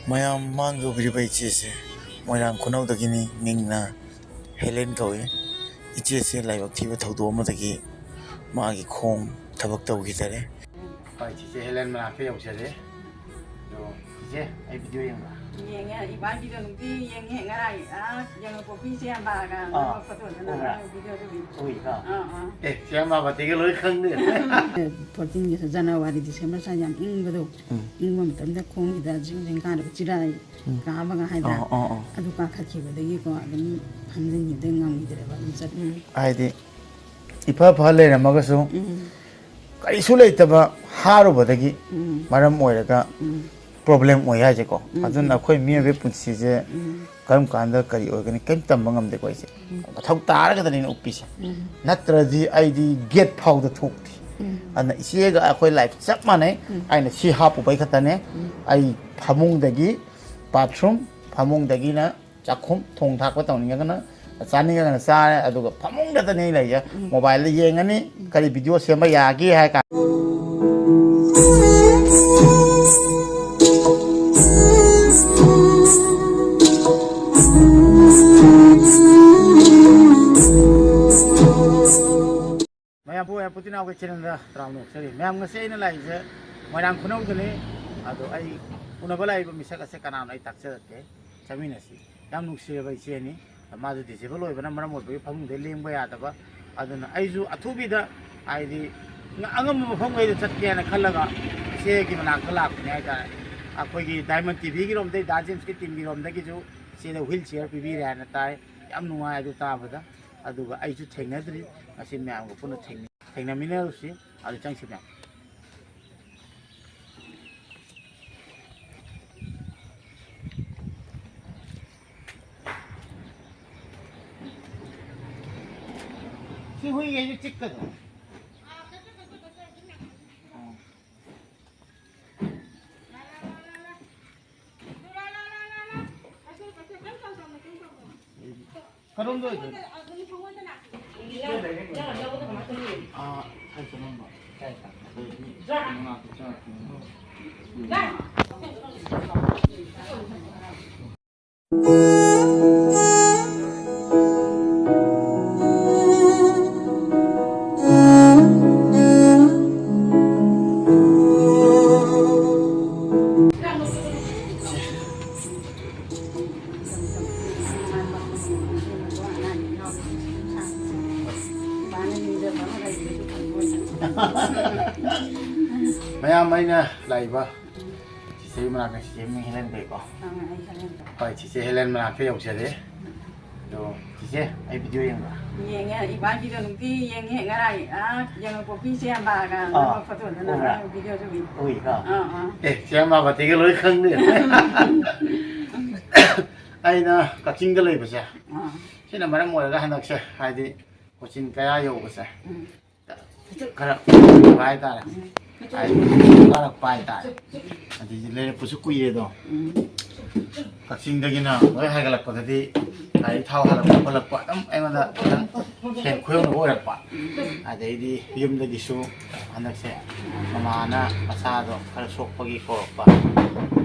ꯃꯌꯥꯝ ꯃꯥꯡꯗ ꯎꯕꯤꯔꯤꯕ ꯏꯆꯦꯁꯦ ꯃꯣꯏꯔꯥꯡ ꯈꯨꯅꯧꯗꯒꯤꯅꯤ ꯃꯤꯡꯅ ꯍꯦꯂꯦꯟ ꯀꯧꯏ ꯏꯆꯦꯁꯦ ꯂꯥꯏꯕꯛ ꯊꯤꯕ ꯊꯧꯗꯣꯛ ꯑꯃꯗꯒꯤ ꯃꯥꯒꯤ ꯈꯣꯡ ꯊꯕꯛ ꯇꯧꯈꯤꯗꯔꯦ ꯍꯣꯏ ꯆꯤꯆꯦ ꯍꯦꯂꯦꯟ ꯃꯅꯥꯛꯇ ꯌꯧꯖꯔꯦ ꯑꯗꯣ ꯆꯤꯆꯦ ꯑꯩ ꯚꯤꯗꯤꯑꯣ ꯌꯦꯡꯕ꯭ꯔꯥ Yang iba video nanti yang ngarai yang kopi siapa kan foto dan video tu. ui ka siapa batik lối khăng nữa 14 January December sa yang ing bedo ing mom tanda khong ida jing ka da chirai ka ba ga haida adu ka kha ki bedagi ko adum hamjin ni de ngam idre ba chat ꯍꯥꯏꯗꯤ ꯏꯐ ꯐ ꯂꯩꯔꯝꯃꯒꯁꯨ ꯀꯔꯤꯁꯨ ꯂꯩꯇꯕ ꯍꯥꯔꯨꯕꯗꯒꯤ ꯃꯔꯝ ꯑꯣꯏꯔꯒ problem ꯑꯣꯏ ꯍꯥꯏꯁꯦꯀꯣ ꯑꯗꯨꯅ ꯑꯩꯈꯣꯏ ꯃꯤꯑꯣꯏꯕꯒꯤ ꯄꯨꯟꯁꯤꯁꯦ ꯀꯔꯝ ꯀꯥꯟꯗ ꯀꯔꯤ ꯑꯣꯏꯒꯅꯤ ꯀꯔꯤꯝ ꯇꯝꯕ ꯉꯝꯗꯦꯀꯣ ꯑꯩꯁꯦ ꯃꯊꯧ ꯇꯥꯔꯒꯗꯅꯤꯅ ꯎꯞꯄꯤꯁꯦ ꯅꯠꯇ꯭ꯔꯗꯤ ꯑꯩꯗꯤ ꯒꯦꯠ ꯐꯥꯎꯗ ꯊꯣꯛꯇꯦ ꯑꯗꯨꯅ ꯏꯆꯦꯒ ꯑꯩꯈꯣꯏ ꯂꯥꯏꯐ ꯆꯞ ꯃꯥꯟꯅꯩ ꯑꯩꯅ ꯁꯤ ꯍꯥꯞꯄꯨꯕꯩ ꯈꯛꯇꯅꯦ ꯑꯩ ꯐꯃꯨꯡꯗꯒꯤ ꯕꯥꯊꯔꯨꯝ ꯐꯃꯨꯡꯗꯒꯤꯅ ꯆꯥꯛꯈꯨꯝ ꯊꯣꯡ ꯊꯥꯛꯄ ꯇꯧꯅꯤꯡꯉꯒꯅ ꯆꯥꯅꯤꯡꯉꯒꯅ ꯆꯥꯔꯦ ꯑꯗꯨꯒ ꯐꯃꯨꯡꯗꯇꯅꯦ ꯂꯩꯁꯦ ꯃꯣꯕꯥꯏꯜꯗ ꯌꯦꯡꯉꯅꯤ ꯀꯔꯤ ꯚꯤꯗꯤꯑꯣ ꯁꯦꯝꯕ ꯌꯥꯒꯦ ꯍꯥꯏ ꯀꯥꯟꯗ ꯃꯌꯥꯝ ꯄꯨꯇꯤꯟ ꯑꯩꯈꯣꯏ ꯆꯦꯅꯦꯜꯗ ꯇꯔꯥꯝꯅ ꯑꯣꯛꯆꯔꯤ ꯃꯌꯥꯝ ꯉꯁꯤ ꯑꯩꯅ ꯂꯥꯛꯏꯁꯦ ꯃꯣꯏꯔꯥꯡ ꯈꯨꯅꯧꯗꯅꯤ ꯑꯗꯣ ꯑꯩ ꯎꯅꯕ ꯂꯥꯛꯏꯕ ꯃꯤꯁꯛ ꯑꯁꯦ ꯀꯅꯥꯅꯣ ꯑꯩ ꯇꯥꯛꯆꯔꯛꯀꯦ ꯆꯠꯃꯤꯟꯅꯁꯤ ꯌꯥꯝ ꯅꯨꯡꯁꯤꯔꯕ ꯏꯆꯦꯅꯤ ꯃꯥꯁꯨ ꯗꯤꯁꯦꯕꯜ ꯑꯣꯏꯕꯅ ꯃꯔꯝ ꯑꯣꯏꯕꯒꯤ ꯐꯃꯨꯡꯗ ꯂꯦꯡꯕ ꯌꯥꯗꯕ ꯑꯗꯨꯅ ꯑꯩꯁꯨ ꯑꯊꯨꯕꯤꯗ ꯍꯥꯏꯗꯤ ꯑꯉꯝꯕ ꯃꯐꯝꯈꯩꯗ ꯆꯠꯀꯦꯅ ꯈꯜꯂꯒ ꯏꯆꯦꯒꯤ ꯃꯅꯥꯛꯇ ꯂꯥꯛꯄꯅꯦ ꯍꯥꯏꯇꯥꯔꯦ ꯑꯩꯈꯣꯏꯒꯤ ꯗꯥꯏꯃꯟ ꯇꯤꯚꯤꯒꯤꯔꯣꯝꯗꯒꯤ ꯗꯥ ꯖꯦꯝꯁꯀꯤ ꯇꯤꯝꯒꯤꯔꯣꯝꯗꯒꯤꯁꯨ ꯏꯆꯦꯗ ꯍ꯭ꯋꯤꯜ ꯆꯤꯌꯔ ꯄꯤꯕꯤꯔꯦ ꯍꯥꯏꯅ ꯇꯥꯏ ꯌꯥꯝ ꯅꯨꯡꯉꯥꯏ ꯑꯗꯨ ꯇꯥꯕꯗ ꯑꯗꯨꯒ ꯑꯩꯁꯨ ꯊꯦꯡꯅꯗ꯭ꯔꯤ ꯉꯁꯤ ꯃꯌꯥꯝꯒ ꯄꯨꯟꯅ ꯊꯦꯡꯅꯃꯤꯟꯅꯔꯨꯁꯤ ꯑꯗꯨ ꯆꯪꯁꯤ ꯃꯌꯥꯝ ꯁꯤ ꯍꯨꯏꯈꯩꯁꯨ ꯆꯤꯛꯀꯗ꯭ꯔꯣ 그런 거 있죠. ꯃꯌꯥꯝ ꯑꯩꯅ ꯂꯥꯛꯏꯕ ꯆꯤꯆꯦ ꯃꯅꯥꯛꯇ ꯆꯤꯆꯦ ꯃꯤꯡ ꯍꯦꯂꯦꯟ ꯀꯧꯏꯀꯣ ꯍꯣꯏ ꯆꯤꯆꯦ ꯍꯦꯂꯦꯟ ꯃꯅꯥꯛꯇ ꯌꯧꯖꯔꯦ ꯑꯗꯣ ꯆꯤꯆꯦ ꯑꯩ ꯚꯤꯗꯤꯑꯣ ꯌꯦꯡꯕ꯭ꯔꯥ yang iba video nanti yang ngarai yang kopi siapa kan foto dan video tu. ui ka siapa batik lối khăng nữa ꯑꯩꯅ ꯀꯛꯆꯤꯡꯗ ꯂꯩꯕꯁꯦ ꯁꯤꯅ ꯃꯔꯝ ꯑꯣꯏꯔꯒ ꯍꯟꯗꯛꯁꯦ ꯍꯥꯏꯗꯤ ꯀꯣꯆꯤꯟ ꯀꯌꯥ ꯌꯧꯕꯁꯦ ꯈꯔ ꯍꯥꯏꯇꯥꯔꯦ ꯀꯥꯔꯛꯄ ꯍꯥꯏꯇꯥꯔꯦ ꯑꯗꯨꯗꯤ ꯂꯩꯔꯛꯄꯁꯨ ꯀꯨꯏꯔꯦꯗꯣ ꯀꯛꯆꯤꯡꯗꯒꯤꯅ ꯂꯣꯏ ꯍꯥꯏꯒꯠꯂꯛꯄꯗꯗꯤ ꯒꯥꯔꯤ ꯊꯥꯎ ꯍꯥꯜꯂꯛꯄ ꯈꯣꯠꯂꯛꯄ ꯑꯗꯨꯝ ꯑꯩꯉꯣꯟꯗ ꯈꯤꯇꯪ ꯁꯦꯟ ꯈꯨꯌꯧꯅꯕ ꯑꯣꯏꯔꯛꯄ ꯑꯗꯩꯗꯤ ꯌꯨꯝꯗꯒꯤꯁꯨ ꯍꯟꯗꯛꯁꯦ ꯃꯃꯥꯅ ꯃꯆꯥꯗꯣ ꯈꯔ ꯁꯣꯛꯄꯒꯤ ꯀꯧꯔꯛꯄ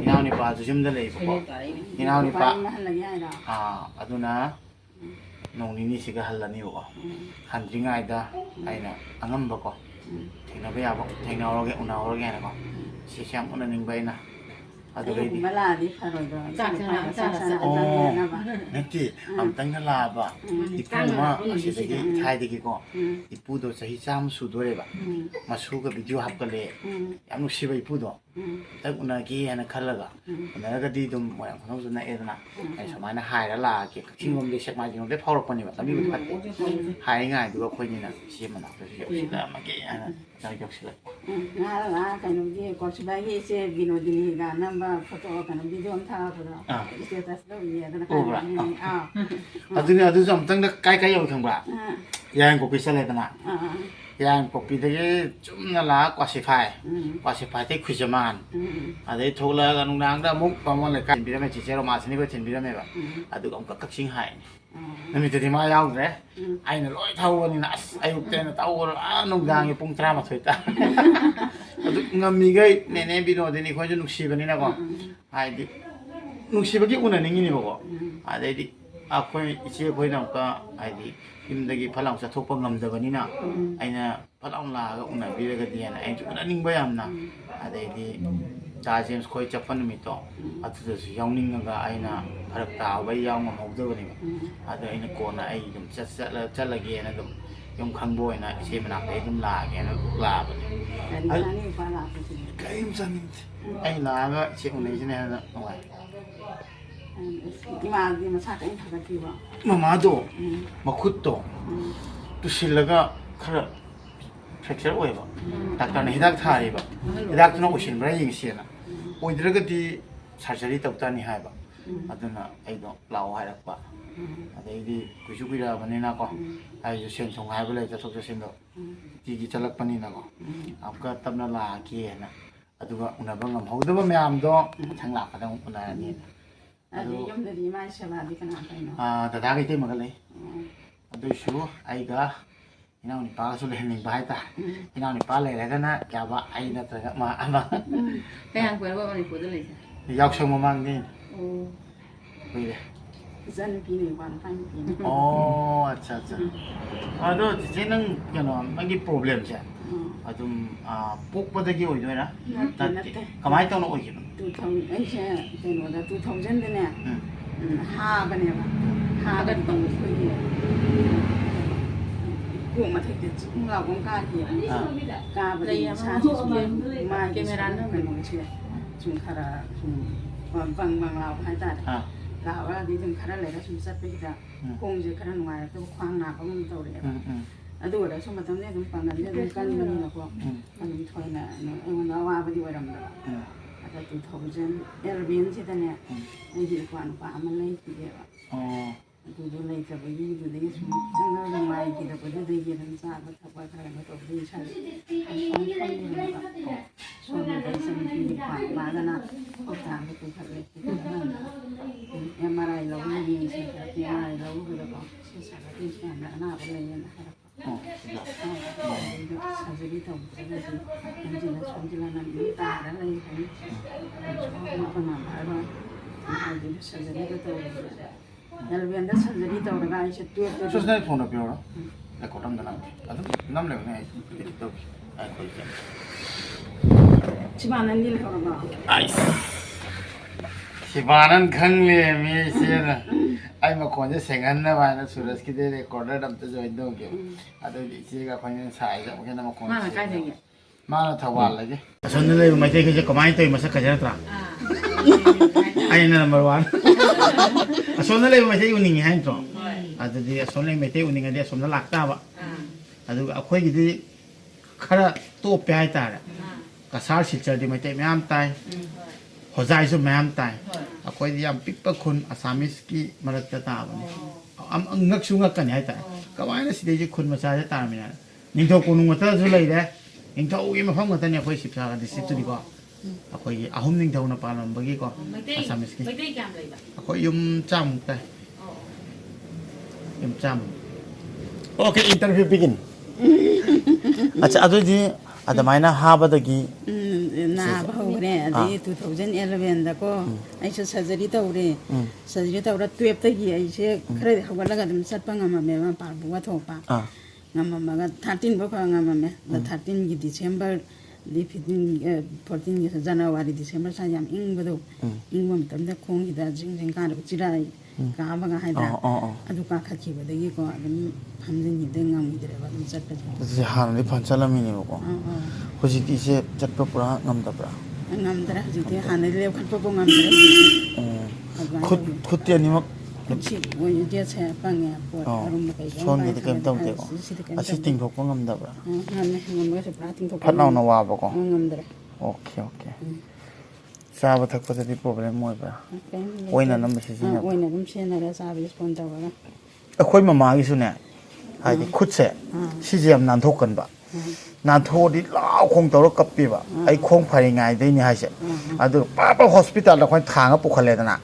ꯏꯅꯥꯎꯅꯤꯄꯥꯁꯨ ꯌꯨꯝꯗ ꯂꯩꯕꯀꯣ ꯏꯅꯥꯎꯅꯤꯄꯥ ꯑꯗꯨꯅ ꯅꯣꯡ ꯅꯤꯅꯤꯁꯤꯒ ꯍꯜꯂꯅꯤꯕꯀꯣ ꯍꯟꯗ꯭ꯔꯤꯉꯩꯗ ꯑꯩꯅ ꯑꯉꯝꯕꯀꯣ ꯊꯦꯡꯅꯕ ꯌꯥꯕ ꯊꯦꯡꯅꯍꯧꯔꯒꯦ ꯎꯅꯍꯧꯔꯒꯦ ꯍꯥꯏꯅꯀꯣ ꯁꯤꯁꯦ ꯌꯥꯝ ꯎꯅꯅꯤꯡꯕ ꯑꯩꯅ ꯑꯗꯨꯗꯩꯗꯤ ꯅꯠꯇꯦ ꯑꯝꯇꯪꯒ ꯂꯥꯛꯑꯕ ꯏꯄꯨ ꯑꯃ ꯑꯁꯤꯗꯒꯤ ꯏꯊꯥꯏꯗꯒꯤꯀꯣ ꯏꯄꯨꯗꯣ ꯆꯍꯤ 100 ꯁꯨꯗꯣꯔꯦꯕ ꯃꯁꯨꯒ ꯚꯤꯗꯤꯑꯣ ꯍꯥꯞꯀꯠꯂꯦ ꯌꯥꯝ ꯅꯨꯡꯁꯤꯕ ꯏꯄꯨꯗꯣ ꯑꯝꯇꯪ ꯎꯅꯒꯦ ꯍꯥꯏꯅ ꯈꯜꯂꯒ ꯎꯅꯔꯒꯗꯤ ꯑꯗꯨꯝ ꯃꯣꯏꯔꯥꯡ ꯈꯨꯅꯧꯁꯨ ꯅꯛꯑꯦꯗꯅ ꯑꯩ ꯁꯨꯃꯥꯏꯅ ꯍꯥꯏꯔ ꯂꯥꯛꯑꯒꯦ ꯀꯛꯆꯤꯡꯂꯣꯝꯗꯩ ꯁꯦꯛꯃꯥꯏꯖꯤꯡꯂꯣꯝꯗꯩ ꯐꯥꯎꯔꯛꯄꯅꯦꯕ ꯂꯝꯕꯤꯕꯨꯗꯤ ꯐꯠꯇꯦ ꯍꯥꯏꯔꯤꯉꯩꯗꯨꯒ ꯑꯩꯈꯣꯏꯅꯤꯅ ꯏꯆꯦ ꯃꯅꯥꯛꯇꯁꯨ ꯌꯧꯁꯤꯜꯂꯛꯑꯝꯃꯒꯦ ꯍꯥꯏꯅ ꯌꯧꯁꯤꯜꯂꯛꯄ ꯀꯩꯅꯣꯒꯤ ꯀꯣꯔꯁꯕꯥꯏꯒꯤ ꯏꯆꯦ ꯕꯤꯅꯣꯗꯤꯅꯤꯒ ꯅꯝꯕ ꯐꯣꯇꯣ ꯀꯩꯅꯣ ꯚꯤꯗꯤꯑꯣ ꯑꯃ ꯊꯥꯒꯠꯄꯗꯣ ꯁ꯭ꯇꯦꯇꯁꯇ ꯎꯏꯌꯦ ꯑꯗꯨꯅ ꯎꯕ꯭ꯔꯥ ꯑꯗꯨꯅꯦ ꯑꯗꯨꯁꯨ ꯑꯃꯨꯛꯇꯪꯗ ꯀꯥꯏ ꯌꯧꯏ ꯈꯪꯕ꯭ꯔꯥ ꯌꯥꯏꯉꯪꯄꯣꯛꯄꯤ ꯆꯠꯂꯦꯗꯅ ꯌꯥꯏꯉꯪꯄꯣꯛꯄꯤꯗꯒꯤ ꯆꯨꯝꯅ ꯂꯥꯛꯑ ꯀ꯭ꯋꯥꯁꯤꯐꯥꯏ ꯀ꯭ꯋꯥꯁꯤꯐꯥꯏꯗꯒꯤ ꯈꯨꯏꯖꯃꯥꯟ ꯑꯗꯩ ꯊꯣꯛꯂꯛꯑꯒ ꯅꯨꯡꯗꯥꯡꯗ ꯑꯃꯨꯛ ꯕꯥꯃꯣꯟ ꯂꯩꯀꯥꯏ ꯊꯤꯟꯕꯤꯔꯝꯃꯦ ꯆꯤꯆꯦ ꯔꯣꯃꯥꯁꯤꯅꯤꯕ ꯊꯤꯟꯕꯤꯔꯝꯃꯦꯕ ꯑꯗꯨꯒ ꯑꯃꯨꯛꯀ ꯀꯛꯆꯤꯡ ꯍꯥꯏꯅꯤ ꯅꯨꯃꯤꯠꯇꯨꯗꯤ ꯃꯥ ꯌꯥꯎꯗ꯭ꯔꯦ ꯑꯩꯅ ꯂꯣꯏ ꯊꯧꯕꯅꯤꯅ ꯑꯁ ꯑꯌꯨꯛꯇ ꯑꯩꯅ ꯇꯧꯕ ꯅꯨꯡꯗꯥꯡꯒꯤ ꯄꯨꯡ 11 ꯇꯥ ꯑꯗꯨ ꯉꯝꯃꯤꯈꯩ ꯅꯦꯅꯦ ꯕꯤꯅꯣꯗꯤꯅꯤ ꯑꯩꯈꯣꯏꯁꯨ ꯅꯨꯡꯁꯤꯕꯅꯤꯅꯀꯣ ꯍꯥꯏꯗꯤ ꯅꯨꯡꯁꯤꯕꯒꯤ ꯎꯅꯅꯤꯡꯉꯤꯅꯦꯕꯀꯣ ꯑꯗꯩꯗꯤ ꯑꯩꯈꯣꯏ ꯏꯆꯦ ꯑꯩꯈꯣꯏꯅ ꯑꯃꯨꯛꯀ ꯍꯥꯏꯗꯤ ꯌꯨꯝꯗꯒꯤ ꯐꯠ ꯆꯠꯊꯣꯛꯄ ꯉꯝꯗꯕꯅꯤꯅ ꯑꯩꯅ ꯐꯠ ꯂꯥꯛꯑꯒ ꯎꯅꯕꯤꯔꯒꯗꯤ ꯍꯥꯏꯅ ꯑꯩꯁꯨ ꯎꯅꯅꯤꯡꯕ ꯌꯥꯝꯅ ꯑꯗꯩꯗꯤ ꯗꯥ ꯖꯦꯝꯁ ꯈꯣꯏ ꯆꯠꯄ ꯅꯨꯃꯤꯠꯇꯣ ꯑꯗꯨꯗꯁꯨ ꯌꯥꯎꯅꯤꯡꯉꯒ ꯑꯩꯅ ꯐꯔꯛ ꯇꯥꯕ ꯌꯥꯎ ꯉꯝꯍꯧꯗꯕꯅꯦꯕ ꯑꯗꯣ ꯑꯩꯅ ꯀꯣꯟꯅ ꯑꯩ ꯑꯗꯨꯝ ꯆꯠꯂꯒꯦꯅ ꯑꯗꯨꯝ ꯌꯨꯝ ꯈꯪꯕ ꯑꯣꯏꯅ ꯏꯆꯦ ꯃꯅꯥꯛꯇ ꯑꯩ ꯑꯗꯨꯝ ꯂꯥꯛꯑꯒꯦꯅ ꯂꯥꯛꯑꯕꯅꯦ ꯀꯔꯤꯝ ꯆꯥꯅꯤꯡꯗꯦ ꯑꯩ ꯂꯥꯛꯑꯒ ꯏꯆꯦ ꯎꯅꯩꯁꯤꯅ ꯍꯦꯟꯅ ꯅꯨꯡꯉꯥꯏ 이마디 뭐 사건이 다가지고. ꯃꯃꯥꯗꯣ ꯃꯈꯨꯠꯇꯣ ꯇꯨꯁꯤꯜꯂꯒ ꯈꯔ ꯐ꯭ꯔꯦꯛꯆꯔ ꯑꯣꯏꯕ ꯗꯥꯛꯇꯔꯅ ꯍꯤꯗꯥꯛ ꯊꯥꯔꯤꯕ ꯍꯤꯗꯥꯛꯇꯨꯅ ꯑꯣꯏꯁꯤꯟꯕ꯭ꯔꯥ ꯌꯦꯡꯁꯦꯅ ꯑꯣꯏꯗ꯭ꯔꯒꯗꯤ ꯁꯔꯖꯔꯤ ꯇꯧ ꯇꯥꯅꯤ ꯍꯥꯏꯕ ꯑꯗꯨꯅ ꯑꯩꯗꯣ ꯂꯥꯛꯑꯣ ꯍꯥꯏꯔꯛꯄ ꯑꯗꯩꯗꯤ ꯀꯨꯏꯁꯨ ꯀꯨꯏꯔꯛꯑꯕꯅꯤꯅꯀꯣ ꯑꯩꯁꯨ ꯁꯦꯟ ꯊꯨꯝ ꯍꯥꯏꯕ ꯂꯩ ꯆꯠꯊꯣꯛ ꯆꯠꯁꯤꯟꯗꯣ ꯅꯨꯡꯇꯤꯒꯤ ꯆꯠꯂꯛꯄꯅꯤꯅꯀꯣ ꯑꯃꯨꯛꯀ ꯇꯞꯅ ꯂꯥꯛꯑꯒꯦꯅ ꯑꯗꯨꯒ ꯎꯅꯕ ꯉꯝꯍꯧꯗꯕ ꯃꯌꯥꯝꯗꯣ ꯃꯊꯪ ꯂꯥꯛꯄꯗ ꯑꯃꯨꯛ ꯎꯅꯔꯅꯤꯅ 아니 염들이 많이 셔가지고 그나 하더니. 다다가 이때 먹을래. ꯑꯗꯨꯏꯁꯨ ꯑꯩꯒ ꯏꯅꯥꯎꯅꯨꯄꯥꯒꯁꯨ ꯂꯩꯍꯟꯅꯤꯡꯕ ꯍꯥꯏꯇꯥꯔꯦ ꯏꯅꯥꯎꯅꯨꯄꯥ ꯂꯩꯔꯒꯅ ꯌꯥꯕ ꯑꯩ ꯅꯠꯇ꯭ꯔꯒ ꯃꯥ ꯑꯃ 그냥 그거 머리보다 레이서. ꯌꯥꯎꯁꯪ ꯃꯃꯥꯡꯗꯤ ꯀꯨꯏꯔꯦ 이제는 비는 관 파는 비는. ꯑꯣ ꯑꯠꯆꯥ ꯑꯠꯆꯥ ꯑꯗꯣ ꯆꯤꯆꯦ ꯅꯪ ꯀꯩꯅꯣ ꯅꯪꯒꯤ ꯄ꯭ꯔꯣꯕ꯭ꯂꯦꯝꯁꯦ ꯑꯗꯨꯝ ꯄꯣꯛꯄꯗꯒꯤ ꯑꯣꯏꯗꯣꯏꯔꯥ ꯅꯠꯇꯦ ꯀꯃꯥꯏꯅ ꯇꯧꯅ 어이기는? 2000 ꯑꯩꯁꯦ ꯀꯩꯅꯣꯗ 2000ꯗꯅꯦ 하ꯕꯅꯦꯕ 하ꯒꯗꯤ ꯑꯩꯈꯣꯏꯒꯤ ꯀꯣꯛ ꯃꯊꯛꯇ ꯆꯤꯡꯒꯥꯎꯒꯨꯝ ꯀꯥꯈꯤ ꯀꯥꯕꯗ ꯏꯁꯥꯁꯦ ꯁꯨꯝ ꯃꯥꯒꯤ ꯀꯩꯅꯣꯁꯦ ꯁꯨꯝ ꯈꯔ ꯁꯨꯝ ꯕꯪ ꯂꯥꯎꯕ ꯍꯥꯏꯇꯥꯔꯦ ꯂꯥꯎꯔꯒꯗꯤ ꯑꯗꯨꯝ ꯈꯔ ꯂꯩꯔ ꯁꯨꯝ ꯆꯠꯄꯁꯤꯗ ꯈꯣꯡꯁꯦ ꯈꯔ ꯅꯨꯡꯉꯥꯏꯔꯛꯇꯕ ꯈ꯭ꯋꯥꯡ ꯅꯥꯕꯒꯨꯝ ꯇꯧꯔꯛꯑꯦꯕ ꯑꯗꯨ ꯑꯣꯏꯔꯁꯨ ꯃꯇꯝꯗꯤ ꯑꯗꯨꯝ ꯄꯥꯡꯒꯜꯁꯦ ꯑꯗꯨꯝ ꯀꯟꯕꯅꯤꯅꯀꯣ ꯑꯗꯨꯝ ꯊꯣꯏꯅ ꯑꯩꯉꯣꯟꯗ ꯑꯋꯥꯕꯗꯤ ꯑꯣꯏꯔꯝꯗꯕ ꯑꯗ 2011ꯁꯤꯗꯅꯦ ꯑꯩꯒꯤ ꯅꯨꯄꯥ ꯑꯃ ꯂꯩꯈꯤꯗꯦꯕ ꯑꯗꯨꯗꯣ ꯂꯩꯇꯕꯒꯤꯗꯨꯗꯒꯤ ꯁꯨꯝ ꯈꯤꯇꯪ ꯅꯨꯡꯉꯥꯏꯈꯤꯗꯕꯗꯨꯗꯒꯤ ꯑꯗꯨꯝ ꯆꯥꯕ ꯊꯛꯄ ꯈꯔ ꯀꯩꯅꯣ ꯇꯧꯕꯗꯒꯤ ꯏꯁꯥꯁꯦ ꯐꯪꯗꯦꯕ ꯁꯣꯝꯗ ꯏꯆꯟꯅꯨꯄꯤ ꯄꯥꯗꯅ ꯍꯣꯁꯄꯤꯇꯥꯜꯗ ꯄꯨꯈꯠꯂꯦ MRI ꯂꯧꯕ ꯌꯦꯡꯁꯦ MRI ꯂꯧꯕꯗꯀꯣ ꯁꯤ ꯁꯥꯒꯠꯇꯤ ꯌꯥꯝꯅ ꯑꯅꯥꯕ ꯂꯩꯌꯦꯅ ꯍꯥꯏꯔꯛꯄ ꯁꯔꯖꯔꯤ ꯇꯧꯗ꯭ꯔꯒꯗꯤ ꯁꯣꯝꯖꯤꯜꯂ ꯑꯗꯨꯝ ꯇꯥꯔ ꯂꯩꯈ꯭ꯔꯅꯤ ꯁꯣꯛꯄ ꯉꯝꯃꯔꯣꯏ ꯍꯥꯏꯗꯤ ꯁꯔꯖꯔꯤꯗꯣ ꯇꯧꯔꯦ 11다 서저리 ತವರಗ ಐಸೆ 12 수선에 폰을 배워라. 내 거랑 나랑 아주 남래네 이렇게 또 아이고 이제 집안은 일 하러가 아이스 집안은 강래 미시나 아이 뭐 건데 생각나 봐나 수러스키데 레코더 담도 조인도 게 아도 이제가 관련 사이가 뭐 그냥 뭐 건데 마나 까쟁이 마나 더 war라게 손들레 마이테 그제 그만이 또 이마서 가자더라 아이는 넘버 1 손들레 마이테 우닝이 하인죠 아들이 손들레 마이테 우닝인데 손들 락다바 아주 아코이기디 카라 또 빼하이따라 가살 실절디 마이테 매암 따이 호자이수 매암 따이 아코이디 양 픽박콘 아사미스키 마락다 따바니 암 응각숭각까니 하이따 까와이나 시대지 콘 마사자 따미나 닝토 고는 것도 줄레이데 닝토우기 마펑 것다니 아코이 14가 디스트리고 아코이 아홉 닝토우나 빠람버기고 아사미스키 mấy cái cam này 아코이 욤짬 따이 욤짬 오케이 인터뷰 비긴 अच्छा अदुदी अदमाइना हाबदगी 나바 그래 아디 2011다고 아이서 서저리 तौरे 서저리 तौ라 12다기 아이세 그래 하고라가 좀 sat방아마메 바부가 토파 ngamaga 13 bako ngamame the 13 gi December the 15 14 gi January December sa yam ingbado ingmam tamda khong ida jing ka ro chirai ka baga haida adu ka khachi badagi ko adum hamjin gi dengam idre ba dum chatpa 지 하는데 반찰람이니 보고 호시티 이제 짝벽 보라 남다브라 ngamdra jite hanele khatpa bo ngamdra 콧 띠아니막 그치 뭐 이제 제 방에 뭐 아름 먹게 손이 되게 땀되고 아시팅 복고 남다브라 ngamne ngamse prating to 팥나오나 와 보고 ngamdra 오케이 오케이 사바 탁버들이 프로블em 뭐야 오이나 넘버 시지냐 오이나 좀 세나라 사비스 본다고가 ꯑꯩꯈꯣꯏ ꯃꯃꯥꯒꯤꯁꯨꯅꯦ ꯍꯥꯏꯗꯤ ꯈꯨꯠꯁꯦ ꯁꯤꯁꯦ ꯌꯥꯝ ꯅꯥꯟꯊꯣꯛꯀꯟꯕ ꯅꯥꯟꯊꯣꯛꯑꯗꯤ ꯂꯥꯎ ꯈꯣꯡ ꯇꯧꯔ ꯀꯞꯄꯤꯕ ꯑꯩ ꯈꯣꯡ ꯐꯔꯤꯉꯩꯗꯩꯅꯤ ꯍꯥꯏꯁꯦ ꯑꯗꯨꯒ ꯄꯥꯄ ꯍꯣꯁꯄꯤꯇꯥꯜꯗ ꯑꯩꯈꯣꯏꯅ ꯊꯥꯡꯉ ꯄꯨꯈꯠꯂꯦꯗꯅ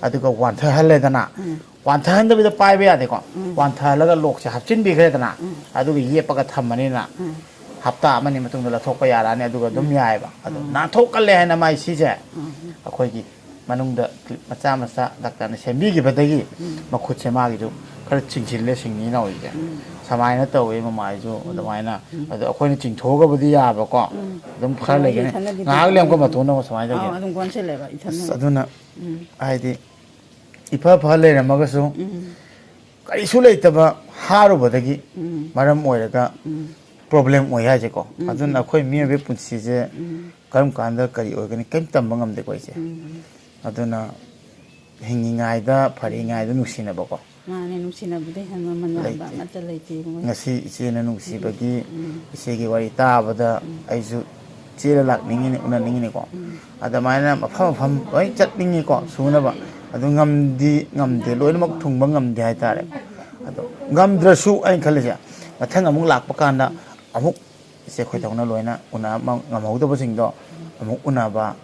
ꯑꯗꯨꯒ ꯋꯥꯟꯊꯍꯜꯂꯦꯗꯅ ꯋꯥꯟꯊꯍꯟꯗꯕꯤꯗ ꯄꯥꯏꯕ ꯌꯥꯗꯦꯀꯣ ꯋꯥꯟꯊꯍꯜꯂꯒ ꯂꯣꯛꯁꯦ ꯍꯥꯞꯆꯤꯟꯕꯤꯈ꯭ꯔꯦꯗꯅ ꯑꯗꯨꯒ ꯌꯦꯞꯄꯒ ꯊꯝꯃꯅꯤꯅ ꯍꯞꯇꯥ ꯑꯃꯅꯤ ꯃꯇꯨꯡꯗ ꯂꯧꯊꯣꯛꯄ ꯌꯥꯔꯛꯑꯅꯤ ꯑꯗꯨꯒ ꯑꯗꯨꯝ ꯌꯥꯏꯑꯕ ꯑꯗꯣ ꯅꯥꯟꯊꯣꯛꯀꯜꯂꯦ ꯍꯥꯏꯅ ꯃꯥꯏ ꯁꯤꯁꯦ ꯑꯩꯈꯣꯏꯒꯤ manungda macha macha doctor na sembi gi badagi makhut se ma gi ju khar chingchille singni na oi ge samai na tawe ma mai ju adamai na ado akoi ni chingtho ga budi ya ba ko dum khar le ge ngak lem ko ma to na samai da ge adum kon se le ba ithan aduna ai di ipa pha le ra ma ga su kai su le ta ba haru badagi maram oiraga problem oy ha je ko aduna akoi mi be punsi je karam kanda kari organi kem tamba ngam de ko ise aduna hingi ngai da phari ngai da nusina ba ko mane nusina bude han man ba mata leiti ngasi ise na nusi bagi ise gi wari ta bada aisu chira lak ningi ne una ningi ne ko adamai na mafam oi chat ningi ko suna ba adu ngamde loinak thungba ngamde hai tare ado ngamdrasu ai khaleja mathang amuk lakpa kanda amuk ise khoi thongna loina una ngamhauda basing do amuk una ba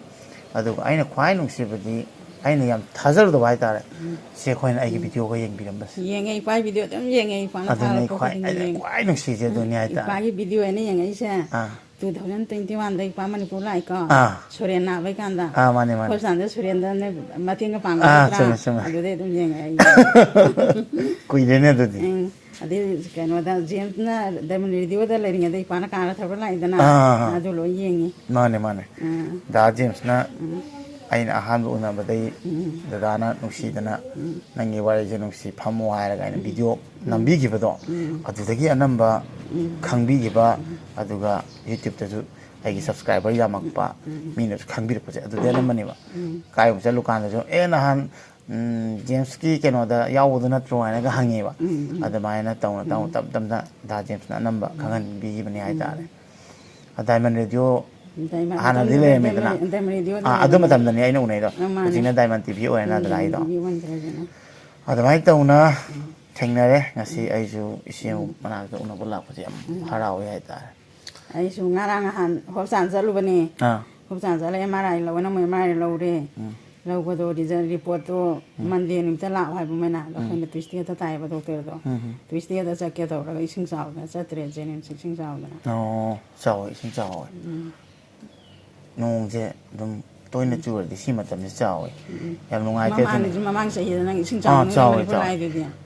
adu aina khwai nungsi badi aina yam thajar do bai tare se khoi na ai video ga yeng biram bas yeng ai pai video tam yeng ai pa na adu khwai nungsi je do ni ai ta pai video ene yeng ai sa 2021 dai pa mani ko lai ko soren na bai kanda mane mane ko san de soren da ne mating ga pang adu de dum yeng ai kui de ne do di ade kano da james na da man video da le ringa dai pa na ka tha lai da na adu lo yeng mane mane da james na aina ahan bu na badai da dana nusi dana nangi wari je nusi phamo haira ga video nambi gi bado adu dagi anamba khangbi gi ba aduga youtube ta ju ai gi subscriber yamak pa mina khangbi ru pa adu de namani ba kai bu chalu kan jo e na han james ki keno da yawu da na tro ai ga hangi ba adu mai na taw tam da james na namba khangan bi gi bani ai da diamond radio ana dile me dana adu matam da ni ai no nei do jina diamond tv o na da lai do adu mai taw na thengna re ngasi ai ju isiu mana da una bula ko jam harau ai ta ai su ngarang han hopsan zalu bani hopsan zale marai lo na mai lo re lo ko do di report to mande ni ta la hai bu mena lo ko twist ta tai ba doctor do twist ta sa ke do ra ising sa ga sa tre jen sing sa ga sao ising sao nong je dum tôi nói chuyện thì xí mà tầm sao ấy em nông ai tết mà mang sẽ hiện năng sinh trào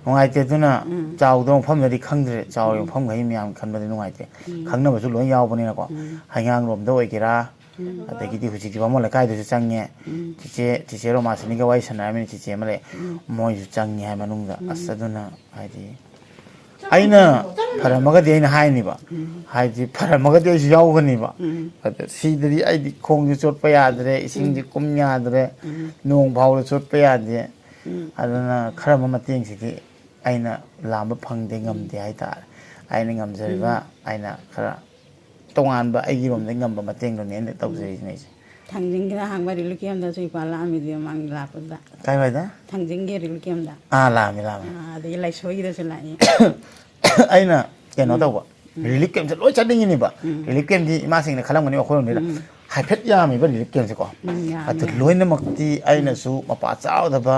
nông ai tết na trào đông phong thì khăng rồi trào đông phong cái miếng khăn bên nông ai tết khăng nó phải số lối nhau bên này là có hai ngang lồng đâu ấy kia ra tại cái điều gì mà lại cái điều chẳng nhẹ chỉ chế rồi mà xin cái vay sản này chỉ chế mà lại mọi chuyện chẳng nhẹ mà nông ra asa đó na ai thì aina paramagadi aina haini ba haiji paramagadi ai yaw gani ba sidri ai di khong ju chot pa yadre ising ji kum yadre nong bhaw chot pa yadre adana kharama mateng si di aina lamba phangde ngamde ai ta aina ngamjari ba aina khara tongan ba ai girom de ngamba mateng do ne tawjari nei thangjing ga hang ba ri kem da sui pa la mi de mang la pa da kai ba da thangjing ge ri kem da la mi de lai soi da se lai aina keno taw ba relief kem se loi chading ni ba relief kem di ma sing na khalam ngani khol ni da hai phet ya mi ba relief kem se ko atu loi na mak ti aina su ma pa chaw da ba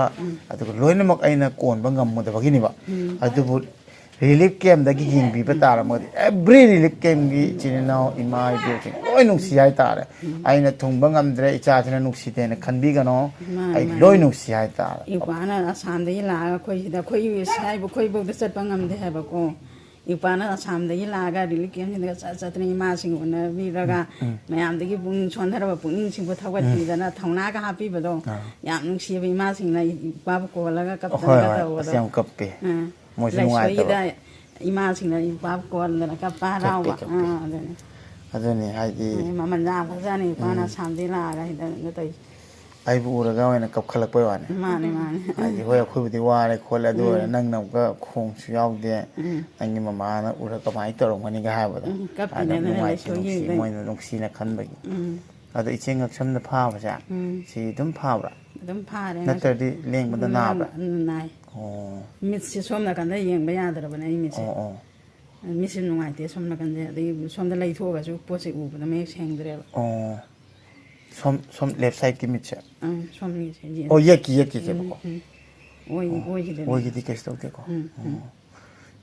atu loi na mak aina kon ba ngam mo da ba gi ni ba atu bu relief kem da gi ging bi ba ta ra ma every relief kem gi chinau imai bi ki loi nung si ai ta ra aina thung ba ngam dre icha china nung si te na khan bi ga no ai loi nung si ai ta i pa na asam de la khoi da khoi wi sai bu khoi bu da chat pa ngam de ha ba ko ipana asam de la ga relief kem ni da chat ni ma sing na bi ra ga mayam de gi bung chon thar ba bung sing bu thawat ni da na thongna ga ha pi ba do yam nung si bi ma sing na pa bu ko la ga kap da ga da da yang kap pe mo sing ngai ta ima sing na pa ko la ka pa ra wa aduni ai di ma man ja pha ja ni pa na sam de la ga da ga tai ai bu ra ga wa na kap khalak pa wa ne ma ne ai hoi khoi bu di wa re khol la do nang nang ga khong su yaw de nang ni mama na ura ka mai to rong ni ga ha ba da kap ne ne lai so yi moi na nong si na khan ba ado icheng ak sam na pha ba ja si dum pha ba dum pha re na ta di leng ba da na ba nai mit si som na kan da yeng ba ya da ba nei mit si mi si nungai te som na kan de de som da lai tho ga ju po se u ba me seng dre som left side ki mit cha som ni se ji ye ki je ba ko oi ki di ke sto te ko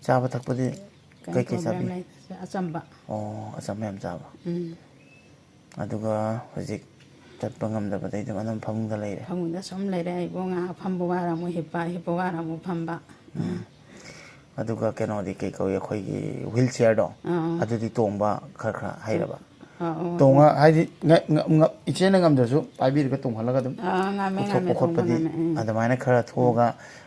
cha ba tak pa di kai ke sa bi asam ba asam yam cha ba aduga hojik ꯆꯠꯄ ꯉꯝꯗꯕꯗꯩ ꯑꯗꯨꯝ ꯑꯗꯨꯝ ꯐꯃꯨꯡꯗ ꯂꯩꯔꯦ ꯐꯃꯨꯡꯗ ꯁꯨꯝ ꯂꯩꯔꯦ ꯑꯩꯕꯨ ꯉꯥꯏꯍꯥꯛ ꯐꯝꯕ ꯋꯥꯔ ꯑꯃꯨꯛ ꯍꯤꯞꯄ ꯍꯤꯞꯄ ꯋꯥꯔ ꯑꯃꯨꯛ ꯐꯝꯕ ꯑꯗꯨꯒ ꯀꯩꯅꯣꯗꯤ ꯀꯩ ꯀꯧꯏ ꯑꯩꯈꯣꯏꯒꯤ ꯋꯤꯜ ꯆꯤꯌꯔꯗꯣ ꯑꯗꯨꯗꯤ ꯇꯣꯡꯕ ꯈꯔ ꯍꯩꯔꯕ ꯇꯣꯡꯉ ꯍꯥꯏꯗꯤ ꯏꯆꯦꯅ ꯉꯝꯗ꯭ꯔꯁꯨ ꯄꯥꯏꯕꯤꯔꯒ ꯇꯣꯡꯍꯜꯂꯒ ꯑꯗꯨꯝ ꯄꯨꯊꯣꯛꯄ ꯈꯣꯠꯄꯗꯤ ꯑꯗꯨꯃꯥꯏꯅ ꯈꯔ ꯊꯣꯛꯑꯒ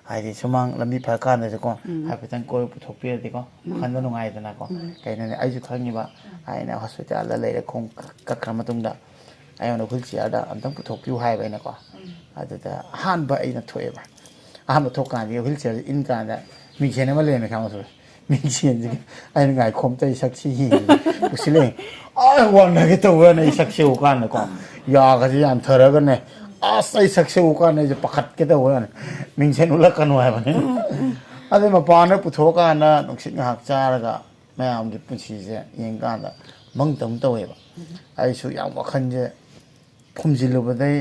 ꯍꯥꯏꯗꯤ ꯁꯨꯃꯥꯡ ꯂꯝꯕꯤ ꯐꯔ ꯀꯥꯟꯗꯁꯨꯀꯣ ꯍꯥꯏꯐꯦꯠꯇꯪ ꯀꯣꯏꯕ ꯄꯨꯊꯣꯛꯄꯤꯔꯗꯤꯀꯣ ꯋꯥꯈꯜꯗ ꯅꯨꯡꯉꯥꯏꯗꯅꯀꯣ ꯀꯩꯅꯣꯅꯦ ꯑꯩꯁꯨ ꯈꯪꯉꯤꯕ ꯍꯥꯏꯅ ꯍꯣꯁꯄꯤꯇꯥꯜꯗ ꯂꯩꯔꯦ ꯈꯣꯡ ꯀꯛꯈ꯭ꯔ ꯃꯇꯨꯡꯗ ꯑꯩꯉꯣꯟꯗ ꯋꯤꯜ ꯆꯤꯌꯔꯗ ꯑꯝꯇꯪ ꯄꯨꯊꯣꯛꯄꯤꯌꯨ ꯍꯥꯏꯕ ꯑꯩꯅꯀꯣ ꯑꯗꯨꯗ ꯑꯍꯥꯟꯕ ꯑꯩꯅ ꯊꯣꯛꯑꯦꯕ ꯑꯍꯥꯟꯕ ꯊꯣꯛꯀꯥꯟꯗ ꯋꯤꯜ ꯆꯤꯌꯔꯁꯦ ꯏꯟ ꯀꯥꯟꯗ ꯃꯤꯡꯁꯦꯟ ꯑꯃ ꯂꯩꯔꯝꯃꯦ ꯈꯪꯕ ꯃꯤꯡꯁꯦꯟꯁꯤꯒ ꯑꯩꯅ ꯉꯥꯏꯈꯣꯝꯇ ꯑꯩ ꯁꯛꯁꯤ ꯌꯦꯡꯉꯤ ꯎꯁꯤꯜꯂꯦ ꯋꯥꯡꯅꯒꯦ ꯇꯧꯕꯅ ꯑꯩ ꯁꯛꯁꯦ ꯎꯀꯥꯟꯗꯀꯣ ꯌꯥꯒꯁꯦ ꯌꯥꯟꯊꯔꯒꯅꯦ ꯑꯁ ꯑꯩ ꯁꯛꯁꯦ ꯎꯀꯥꯟꯗ ꯑꯩꯁꯦ ꯄꯥꯈꯠꯀꯦ ꯇꯧꯕꯅ ꯃꯤꯡꯁꯦꯟ ꯎꯠꯂꯛꯀꯅꯨ ꯍꯥꯏꯕꯅꯤ ꯑꯗꯩ ꯃꯄꯥꯟꯗ ꯄꯨꯊꯣꯛꯑꯀꯥꯟꯗ ꯅꯨꯡꯁꯤꯠ ꯉꯥꯏꯍꯥꯛ ꯆꯥꯔꯒ ꯃꯌꯥꯝꯒꯤ ꯄꯨꯟꯁꯤꯁꯦ ꯌꯦꯡꯀꯥꯟꯗ ꯃꯪꯇꯧ ꯇꯧꯋꯦꯕ ꯑꯩꯁꯨ ꯌꯥꯝ ꯋꯥꯈꯜꯁꯦ ꯐꯨꯝꯖꯤꯜꯂꯨꯕꯗꯩ